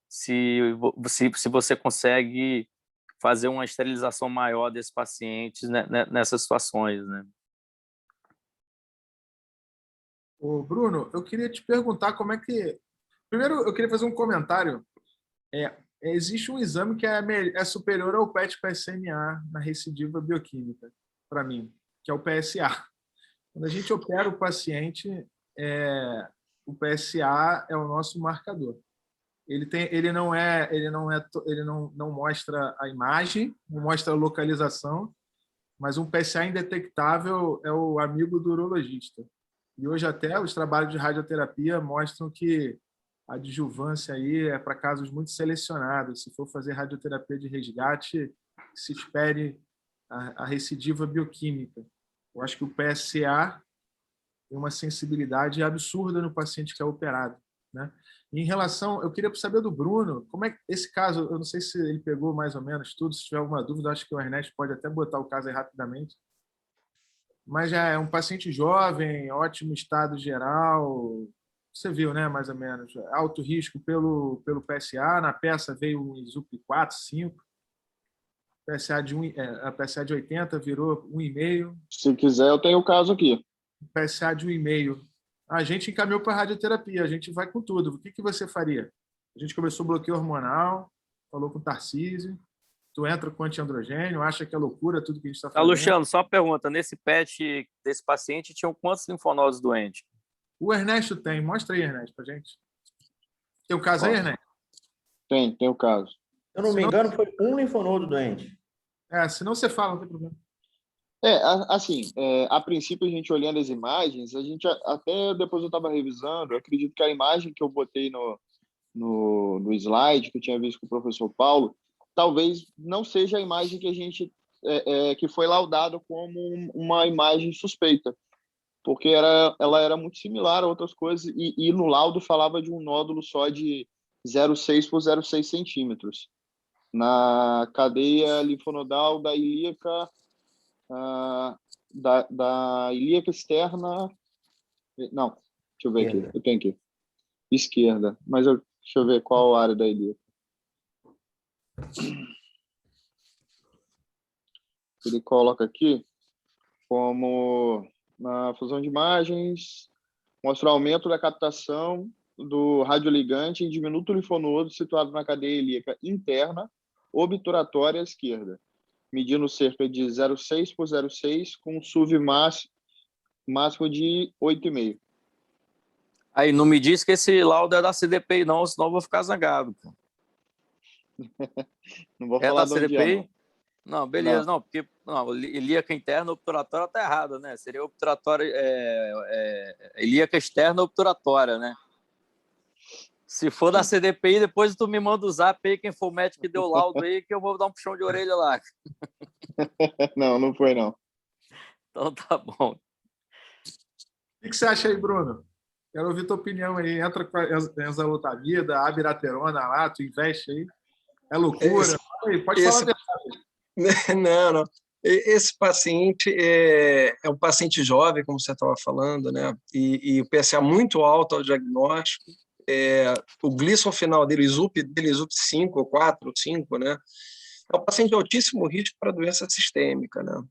se você consegue fazer uma esterilização maior desses pacientes, né, nessas situações, né? Ô, Bruno, eu queria te perguntar como é que... Primeiro, eu queria fazer um comentário. Existe um exame que é superior ao PET-PSMA na recidiva bioquímica, para mim, que é o PSA. Quando a gente opera o paciente, o PSA é o nosso marcador. Ele não mostra a imagem, não mostra a localização, mas um PSA indetectável é o amigo do urologista. E hoje até os trabalhos de radioterapia mostram que a adjuvância aí é para casos muito selecionados. Se for fazer radioterapia de resgate, se espere a recidiva bioquímica. Eu acho que o PSA tem uma sensibilidade absurda no paciente que é operado, né? E em relação, eu queria saber do Bruno, como é que esse caso, eu não sei se ele pegou mais ou menos tudo, se tiver alguma dúvida, acho que o Ernesto pode até botar o caso aí rapidamente, mas já é um paciente jovem, ótimo estado geral, você viu, né, mais ou menos, alto risco pelo PSA, na peça veio um ISUP 4, 5, PSA a PSA de 80 virou 1,5, Se quiser, eu tenho o caso aqui. PSA de 1,5. A gente encaminhou para a radioterapia, a gente vai com tudo. O que você faria? A gente começou bloqueio hormonal, falou com o Tarcísio, tu entra com antiandrogênio, acha que é loucura tudo que a gente está fazendo. Luciano, só uma pergunta. Nesse PET desse paciente, tinham quantos linfonodos doentes? O Ernesto tem. Mostra aí, Ernesto, para gente. Tem o caso aí, Ernesto? Tem o caso. Se eu não me engano, foi um linfonodo doente. Senão você fala, não tem problema. Assim, a princípio, a gente olhando as imagens, a gente até depois eu estava revisando, eu acredito que a imagem que eu botei no slide, que eu tinha visto com o professor Paulo, talvez não seja a imagem que a gente que foi laudada como uma imagem suspeita, porque ela era muito similar a outras coisas, e no laudo falava de um nódulo só de 0,6 por 0,6 centímetros na cadeia linfonodal da ilíaca, da ilíaca externa. Não, deixa eu ver aqui. Eu tenho aqui. Esquerda. Mas deixa eu ver qual área da ilíaca. Ele coloca aqui como na fusão de imagens, mostra o aumento da captação do radioligante em diminuto linfonodo situado na cadeia ilíaca interna obturatória à esquerda, medindo cerca de 0,6 por 0,6, com um SUV máximo de 8,5. Aí, não me diz que esse laudo é da CDPI, não, senão eu vou ficar zangado. Não vou É falar da de onde CDPI? Não, beleza, Não. porque ilíaca interna obturatória tá errada, né? Seria obturatória, ilíaca externa obturatória, né? Se for da CDPI, depois tu me manda o zap aí, quem for o médico que deu o laudo aí, que eu vou dar um puxão de orelha lá. Não foi não. Então tá bom. O que você acha aí, Bruno? Quero ouvir tua opinião aí. Entra com a enzalutamida, abiraterona lá, tu investe aí. É loucura? Pode falar a verdade. Não. Esse paciente é um paciente jovem, como você estava falando, né? E o PSA muito alto ao diagnóstico. O Gleason final dele, ISUP 5 ou 4 ou 5, né? É um paciente de altíssimo risco para doença sistêmica, né?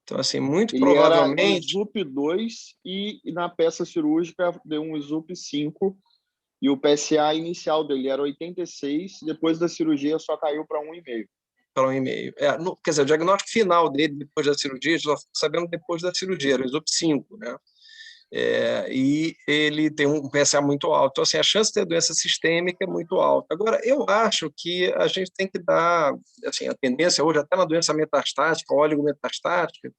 Então, assim, muito Ele provavelmente... era ISUP 2 e na peça cirúrgica deu um ISUP 5 e o PSA inicial dele era 86, depois da cirurgia só caiu para 1,5. Para 1,5. Quer dizer, o diagnóstico final dele depois da cirurgia, já sabemos depois da cirurgia, era o ISUP 5, né? E ele tem um PSA muito alto. Então, assim, a chance de ter doença sistêmica é muito alta. Agora, eu acho que a gente tem que dar, assim, a tendência hoje, até na doença metastática, oligometastática,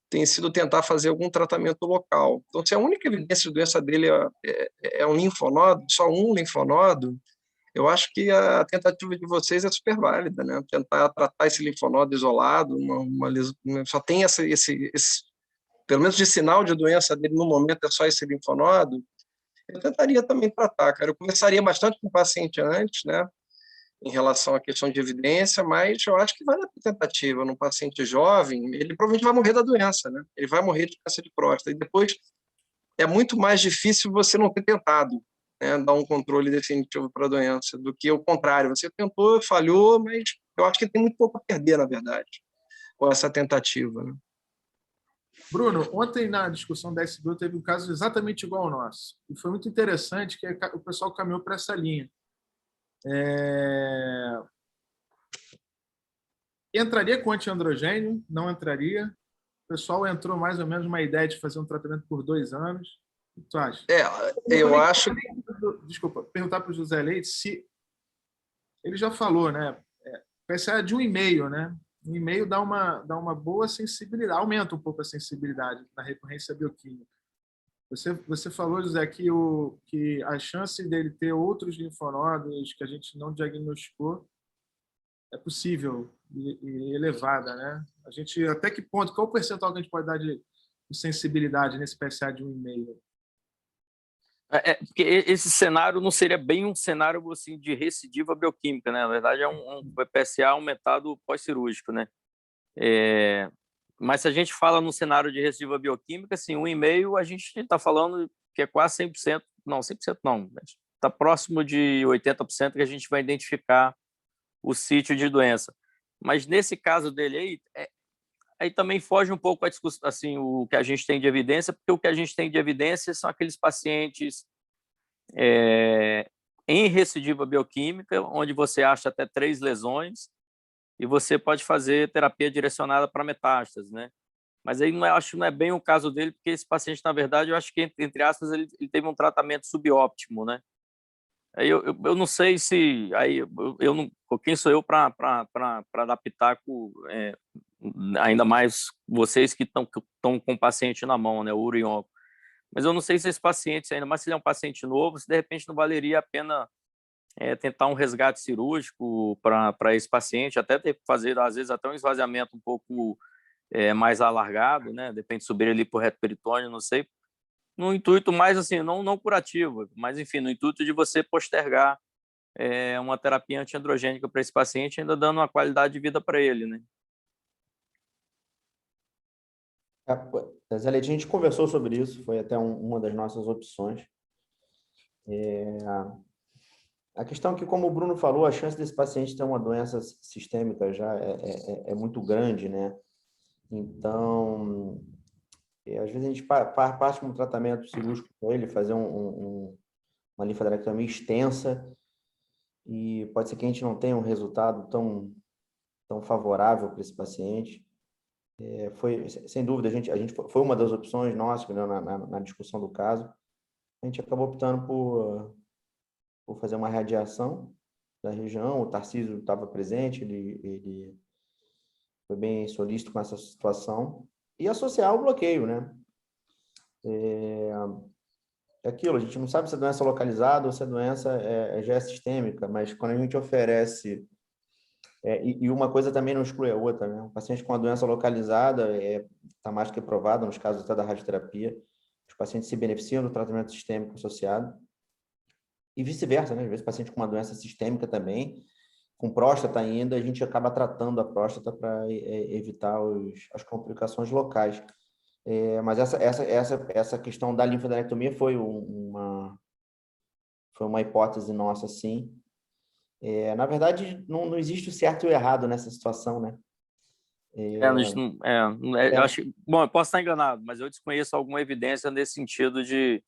tem sido tentar fazer algum tratamento local. Então, se a única evidência de doença dele é um linfonodo, só um linfonodo, eu acho que a tentativa de vocês é super válida, né? Tentar tratar esse linfonodo isolado, só tem esse pelo menos de sinal de doença dele no momento é só esse linfonodo, eu tentaria também tratar, cara. Eu conversaria bastante com o paciente antes, né, em relação à questão de evidência, mas eu acho que vale a tentativa. Num paciente jovem, ele provavelmente vai morrer da doença, né? Ele vai morrer de câncer de próstata. E depois é muito mais difícil você não ter tentado, né, dar um controle definitivo para a doença, do que o contrário. Você tentou, falhou, mas eu acho que tem muito pouco a perder, na verdade, com essa tentativa, né? Bruno, ontem na discussão da SBU teve um caso exatamente igual ao nosso. E foi muito interessante que o pessoal caminhou para essa linha. Entraria com antiandrogênio? Não entraria. O pessoal entrou mais ou menos uma ideia de fazer um tratamento por 2 anos. O que tu acha? Eu acho... Desculpa, perguntar para o José Leite se... Ele já falou, né? PSA de 1,5, né? 1,5 dá uma boa sensibilidade, aumenta um pouco a sensibilidade na recorrência bioquímica. Você falou, José, que a chance dele ter outros linfonodos que a gente não diagnosticou é possível e elevada, né? A gente, até que ponto, qual o percentual que a gente pode dar de sensibilidade nesse PSA de 1,5? Porque esse cenário não seria bem um cenário assim, de recidiva bioquímica, né? Na verdade, é um PSA aumentado pós-cirúrgico, né? Mas se a gente fala no cenário de recidiva bioquímica, assim, 1,5 a gente está falando que é quase 100%, não, 100% não, está próximo de 80% que a gente vai identificar o sítio de doença. Mas nesse caso dele aí também foge um pouco a discussão, assim, o que a gente tem de evidência, porque o que a gente tem de evidência são aqueles pacientes em recidiva bioquímica, onde você acha até 3 lesões e você pode fazer terapia direcionada para metástase, né? Mas aí acho que não é bem o caso dele, porque esse paciente, na verdade, eu acho que, entre aspas, ele teve um tratamento subóptimo, né? Aí eu não sei se... Aí eu não, quem sou eu para dar pitaco, ainda mais vocês que estão com o paciente na mão, né? O uro-onco. Mas eu não sei se esse paciente, ainda mais se ele é um paciente novo, se de repente não valeria a pena tentar um resgate cirúrgico para esse paciente, até ter que fazer, às vezes, até um esvaziamento um pouco mais alargado, né? Depende de subir ali para o reto peritônio, não sei, no intuito mais assim, não curativo, mas enfim, no intuito de você postergar uma terapia antiandrogênica para esse paciente, ainda dando uma qualidade de vida para ele, né? Zé Leite, a gente conversou sobre isso, foi até uma das nossas opções. A questão é que, como o Bruno falou, a chance desse paciente ter uma doença sistêmica já é muito grande, né? Então, às vezes a gente parte com um tratamento cirúrgico com ele, fazer uma linfadenectomia extensa, e pode ser que a gente não tenha um resultado tão favorável para esse paciente. Foi, sem dúvida, a gente foi uma das opções nossas, né, na discussão do caso. A gente acabou optando por fazer uma radiação da região. O Tarcísio estava presente, ele foi bem solícito com essa situação, e associar o bloqueio, né? É aquilo, a gente não sabe se a doença é localizada ou se a doença já é sistêmica, mas quando a gente oferece... e uma coisa também não exclui a outra, né? Um paciente com uma doença localizada está mais que provado, nos casos até da radioterapia, os pacientes se beneficiam do tratamento sistêmico associado, e vice-versa, né? Às vezes, paciente com uma doença sistêmica também, com próstata ainda, a gente acaba tratando a próstata para evitar as complicações locais. Mas essa questão da linfadenectomia foi uma hipótese nossa, sim. Na verdade, não existe o certo e o errado nessa situação, né? Eu acho, bom, eu posso estar enganado, mas eu desconheço alguma evidência nesse sentido de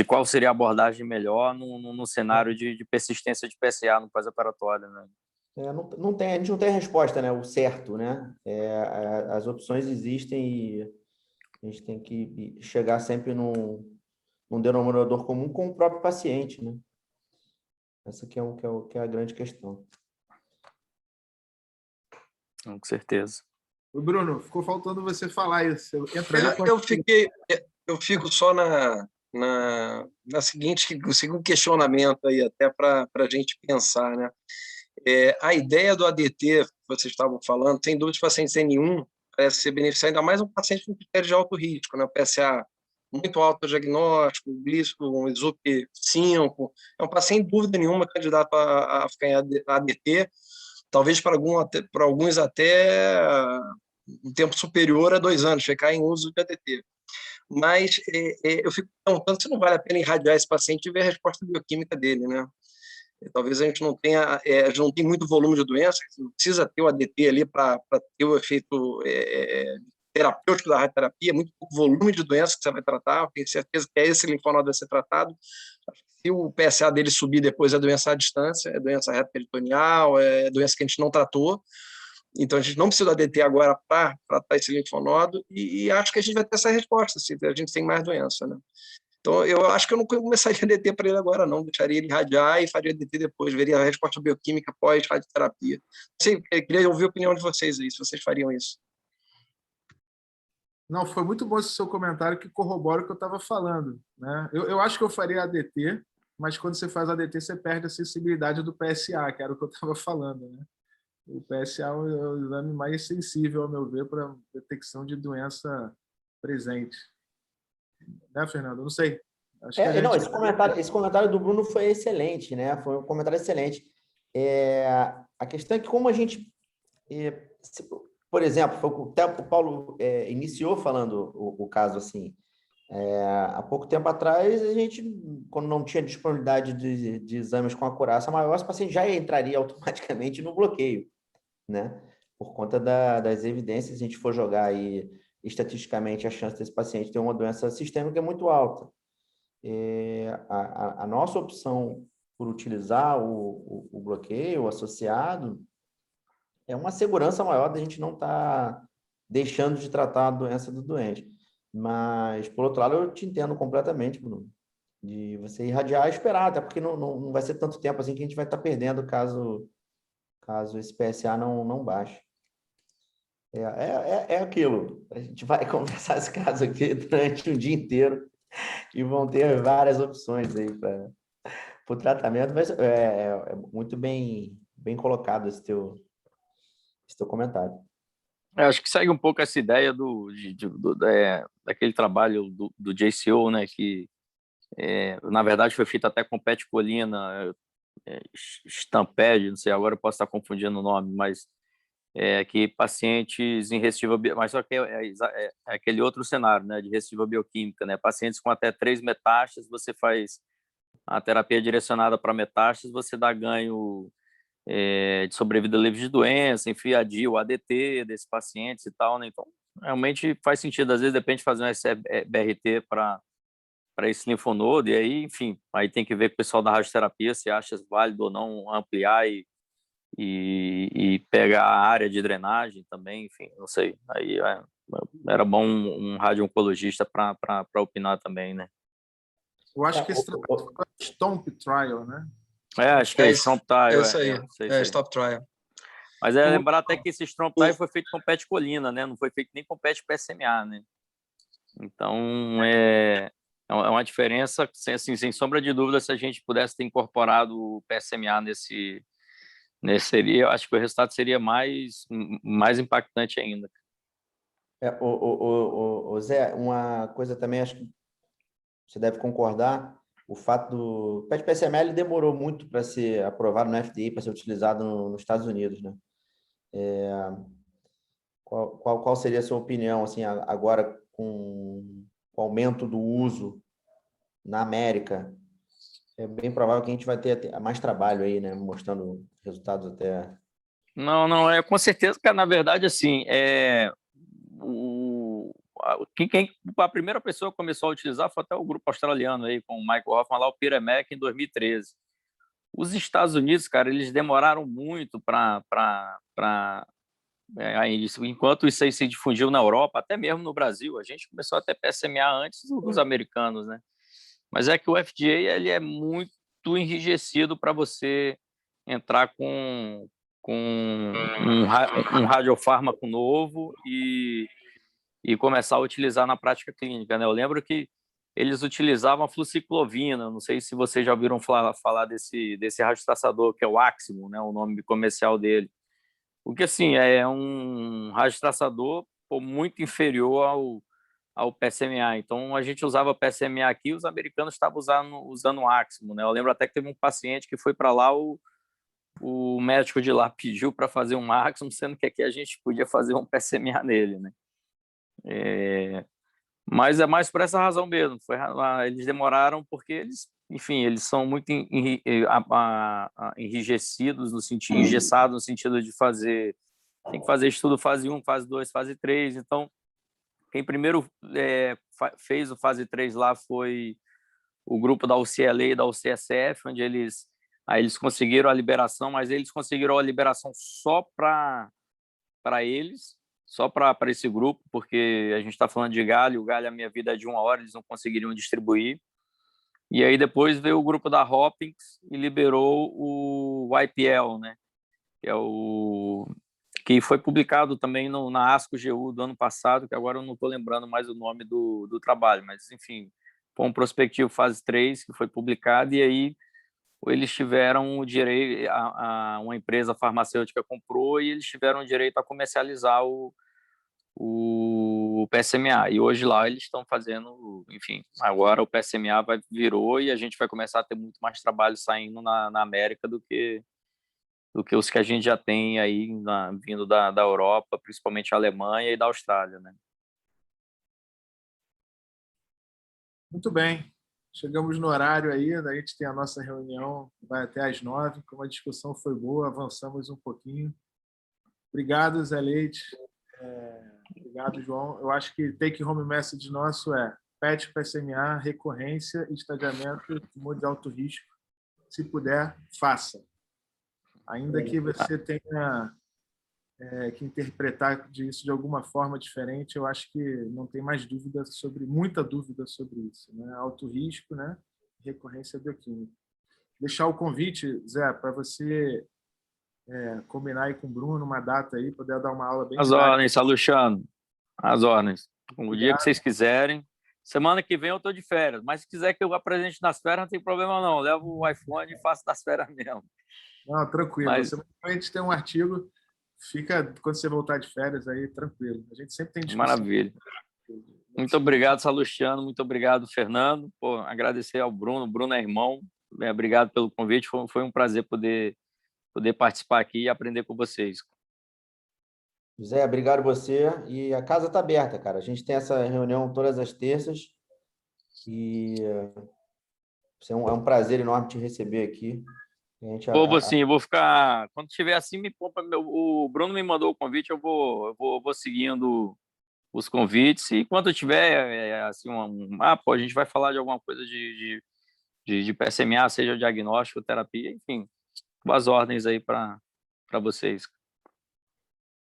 qual seria a abordagem melhor no cenário de persistência de PSA no pós-operatório, né? A gente não tem resposta, né? O certo, né? As opções existem e a gente tem que chegar sempre num denominador comum com o próprio paciente, né? Essa que é a grande questão. Com certeza. O Bruno, ficou faltando você falar isso. Eu fico só no seguinte questionamento aí, até para a gente pensar, né? A ideia do ADT que vocês estavam falando, sem dúvida, os pacientes N1 parece ser beneficiar, ainda mais um paciente com critério de alto risco, né? O PSA muito alto diagnóstico, um ESUP 5, é um paciente, sem dúvida nenhuma, candidato a ficar em ADT, talvez para alguns até um tempo superior a 2 anos, ficar em uso de ADT. Mas eu fico perguntando se não vale a pena irradiar esse paciente e ver a resposta bioquímica dele, né? Talvez a gente não tenha, não tem muito volume de doença, não precisa ter o ADT ali para ter o efeito terapêutico da radioterapia, muito pouco volume de doença que você vai tratar, eu tenho certeza que esse linfonodo vai ser tratado. Se o PSA dele subir depois, é doença à distância, é doença retroperitoneal, é doença que a gente não tratou, então a gente não precisa do ADT agora para tratar esse linfonodo, e acho que a gente vai ter essa resposta, se a gente tem mais doença, né? Então, eu acho que eu não começaria a DT para ele agora, não. Deixaria ele irradiar e faria DT depois, veria a resposta bioquímica pós-radioterapia. Eu queria ouvir a opinião de vocês aí, se vocês fariam isso. Não, foi muito bom esse seu comentário que corrobora o que eu estava falando, né? Eu acho que eu faria ADT, mas quando você faz ADT, você perde a sensibilidade do PSA, que era o que eu estava falando, né? O PSA é o exame mais sensível, ao meu ver, para detecção de doença presente. Né, Fernando? Não sei. Acho que a Não, gente... esse comentário do Bruno foi excelente, né? Foi um comentário excelente. A questão é que como a gente... por exemplo, até o Paulo iniciou falando o caso assim. Há pouco tempo atrás, a gente, quando não tinha disponibilidade de exames com acurácia maior, esse paciente já entraria automaticamente no bloqueio, né? Por conta das evidências, se a gente for jogar aí estatisticamente, a chance desse paciente ter uma doença sistêmica é muito alta. A nossa opção por utilizar o bloqueio associado é uma segurança maior da gente não estar deixando de tratar a doença do doente. Mas, por outro lado, eu te entendo completamente, Bruno, de você irradiar e esperar, até porque não vai ser tanto tempo assim que a gente vai estar perdendo caso esse PSA não baixe. É aquilo, a gente vai conversar esse caso aqui durante um dia inteiro e vão ter várias opções aí para o tratamento, mas é muito bem colocado esse teu comentário. Acho que segue um pouco essa ideia daquele trabalho do JCO, né, que na verdade foi feito até com Pet Colina, Stampede, não sei, agora eu posso estar confundindo o nome, mas que pacientes em recidiva, mas só que é aquele outro cenário, né, de recidiva bioquímica, né, pacientes com até 3 metástases, você faz a terapia direcionada para metástases, você dá ganho de sobrevida livre de doença, enfim, adia o ADT desses pacientes e tal, né, então realmente faz sentido, às vezes depende de fazer um SBRT para esse linfonodo, e aí, enfim, aí tem que ver com o pessoal da radioterapia se acha válido ou não ampliar e pegar a área de drenagem também, enfim, não sei. Aí era bom um radio-oncologista para opinar também, né? Eu acho que esse trabalho foi Stomp Trial, né? Acho que é Stomp Trial. É isso aí, Stop Trial. Mas lembrar até que esse Stomp Trial foi feito com PET Colina, né? Não foi feito nem com PET PSMA, né? Então, é uma diferença, assim, sem sombra de dúvida, se a gente pudesse ter incorporado o PSMA nesse seria, eu acho que o resultado seria mais impactante ainda. Zé, uma coisa também, acho que você deve concordar, o fato do PET-PSMA demorou muito para ser aprovado no FDA, para ser utilizado nos Estados Unidos, né? Qual seria a sua opinião, assim, agora com o aumento do uso na América? É bem provável que a gente vai ter mais trabalho aí, né? Mostrando resultados até... Não, com certeza, cara, na verdade, assim, a primeira pessoa que começou a utilizar foi até o grupo australiano aí, com o Michael Hoffman lá, o Piramec, em 2013. Os Estados Unidos, cara, eles demoraram muito enquanto isso aí se difundiu na Europa, até mesmo no Brasil, a gente começou a ter PSMA antes dos americanos, né? Mas é que o FDA ele é muito enrijecido para você entrar com um radiofármaco novo e começar a utilizar na prática clínica, né? Eu lembro que eles utilizavam a fluciclovina, não sei se vocês já ouviram falar desse radiotraçador, que é o Aximo, né? O nome comercial dele. Porque, assim, é um radiotraçador muito inferior ao PSMA. Então, a gente usava PSMA aqui, os americanos estavam usando o Aximo, né? Eu lembro até que teve um paciente que foi para lá, o médico de lá pediu para fazer um Aximo, sendo que aqui a gente podia fazer um PSMA nele, né? Mas é mais por essa razão mesmo. Eles demoraram porque eles são muito enrijecidos no sentido, engessados no sentido de tem que fazer estudo fase 1, fase 2, fase 3. Então, quem primeiro fez o fase 3 lá foi o grupo da UCLA e da UCSF, onde eles conseguiram a liberação, mas eles conseguiram a liberação só para eles, só para esse grupo, porque a gente está falando de galho, o galho, a minha vida é de 1 hora, eles não conseguiriam distribuir. E aí depois veio o grupo da Hopkins e liberou o YPL, né? Que foi publicado também na ASCO-GU do ano passado, que agora eu não estou lembrando mais o nome do trabalho, mas enfim, foi um prospectivo fase 3 que foi publicado, e aí eles tiveram o direito, uma empresa farmacêutica comprou e eles tiveram o direito a comercializar o PSMA. E hoje lá eles estão fazendo, enfim, agora o PSMA virou e a gente vai começar a ter muito mais trabalho saindo na América do que os que a gente já tem aí vindo da Europa, principalmente a Alemanha e da Austrália, né? Muito bem. Chegamos no horário aí, a gente tem a nossa reunião, vai até às 9, como a discussão foi boa, avançamos um pouquinho. Obrigado, Zé Leite. Obrigado, João. Eu acho que take home message nosso é PET, PSMA, recorrência e estadiamento de alto risco. Se puder, faça. Ainda que você tenha que interpretar isso de alguma forma diferente, eu acho que não tem mais muita dúvida sobre isso, né? Alto risco, né? Recorrência bioquímica. Deixar o convite, Zé, para você combinar aí com o Bruno uma data aí, poder dar uma aula bem As didática. ordens, Salustiano. As ordens. O Obrigado. dia que vocês quiserem. Semana que vem eu estou de férias, mas se quiser que eu apresente nas férias, não tem problema não. Levo o iPhone e faço das férias mesmo. Não, tranquilo. Mas... A gente tem um artigo, fica, quando você voltar de férias aí, tranquilo. A gente sempre tem discussão. Maravilha. Muito obrigado, Salustiano. Muito obrigado, Fernando. Pô, agradecer ao Bruno. O Bruno é irmão. Obrigado pelo convite. Foi um prazer poder participar aqui e aprender com vocês. Zé, obrigado você. E a casa está aberta, cara. A gente tem essa reunião todas as terças e é um prazer enorme te receber aqui. Sim, eu vou ficar... Quando tiver assim, o Bruno me mandou o convite, eu vou seguindo os convites, e quando tiver assim, a gente vai falar de alguma coisa de PSMA, seja diagnóstico, terapia, enfim, boas ordens aí para vocês.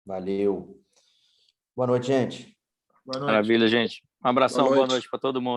Valeu. Boa noite, gente. Boa noite. Maravilha, gente. Um abração, boa noite para todo mundo.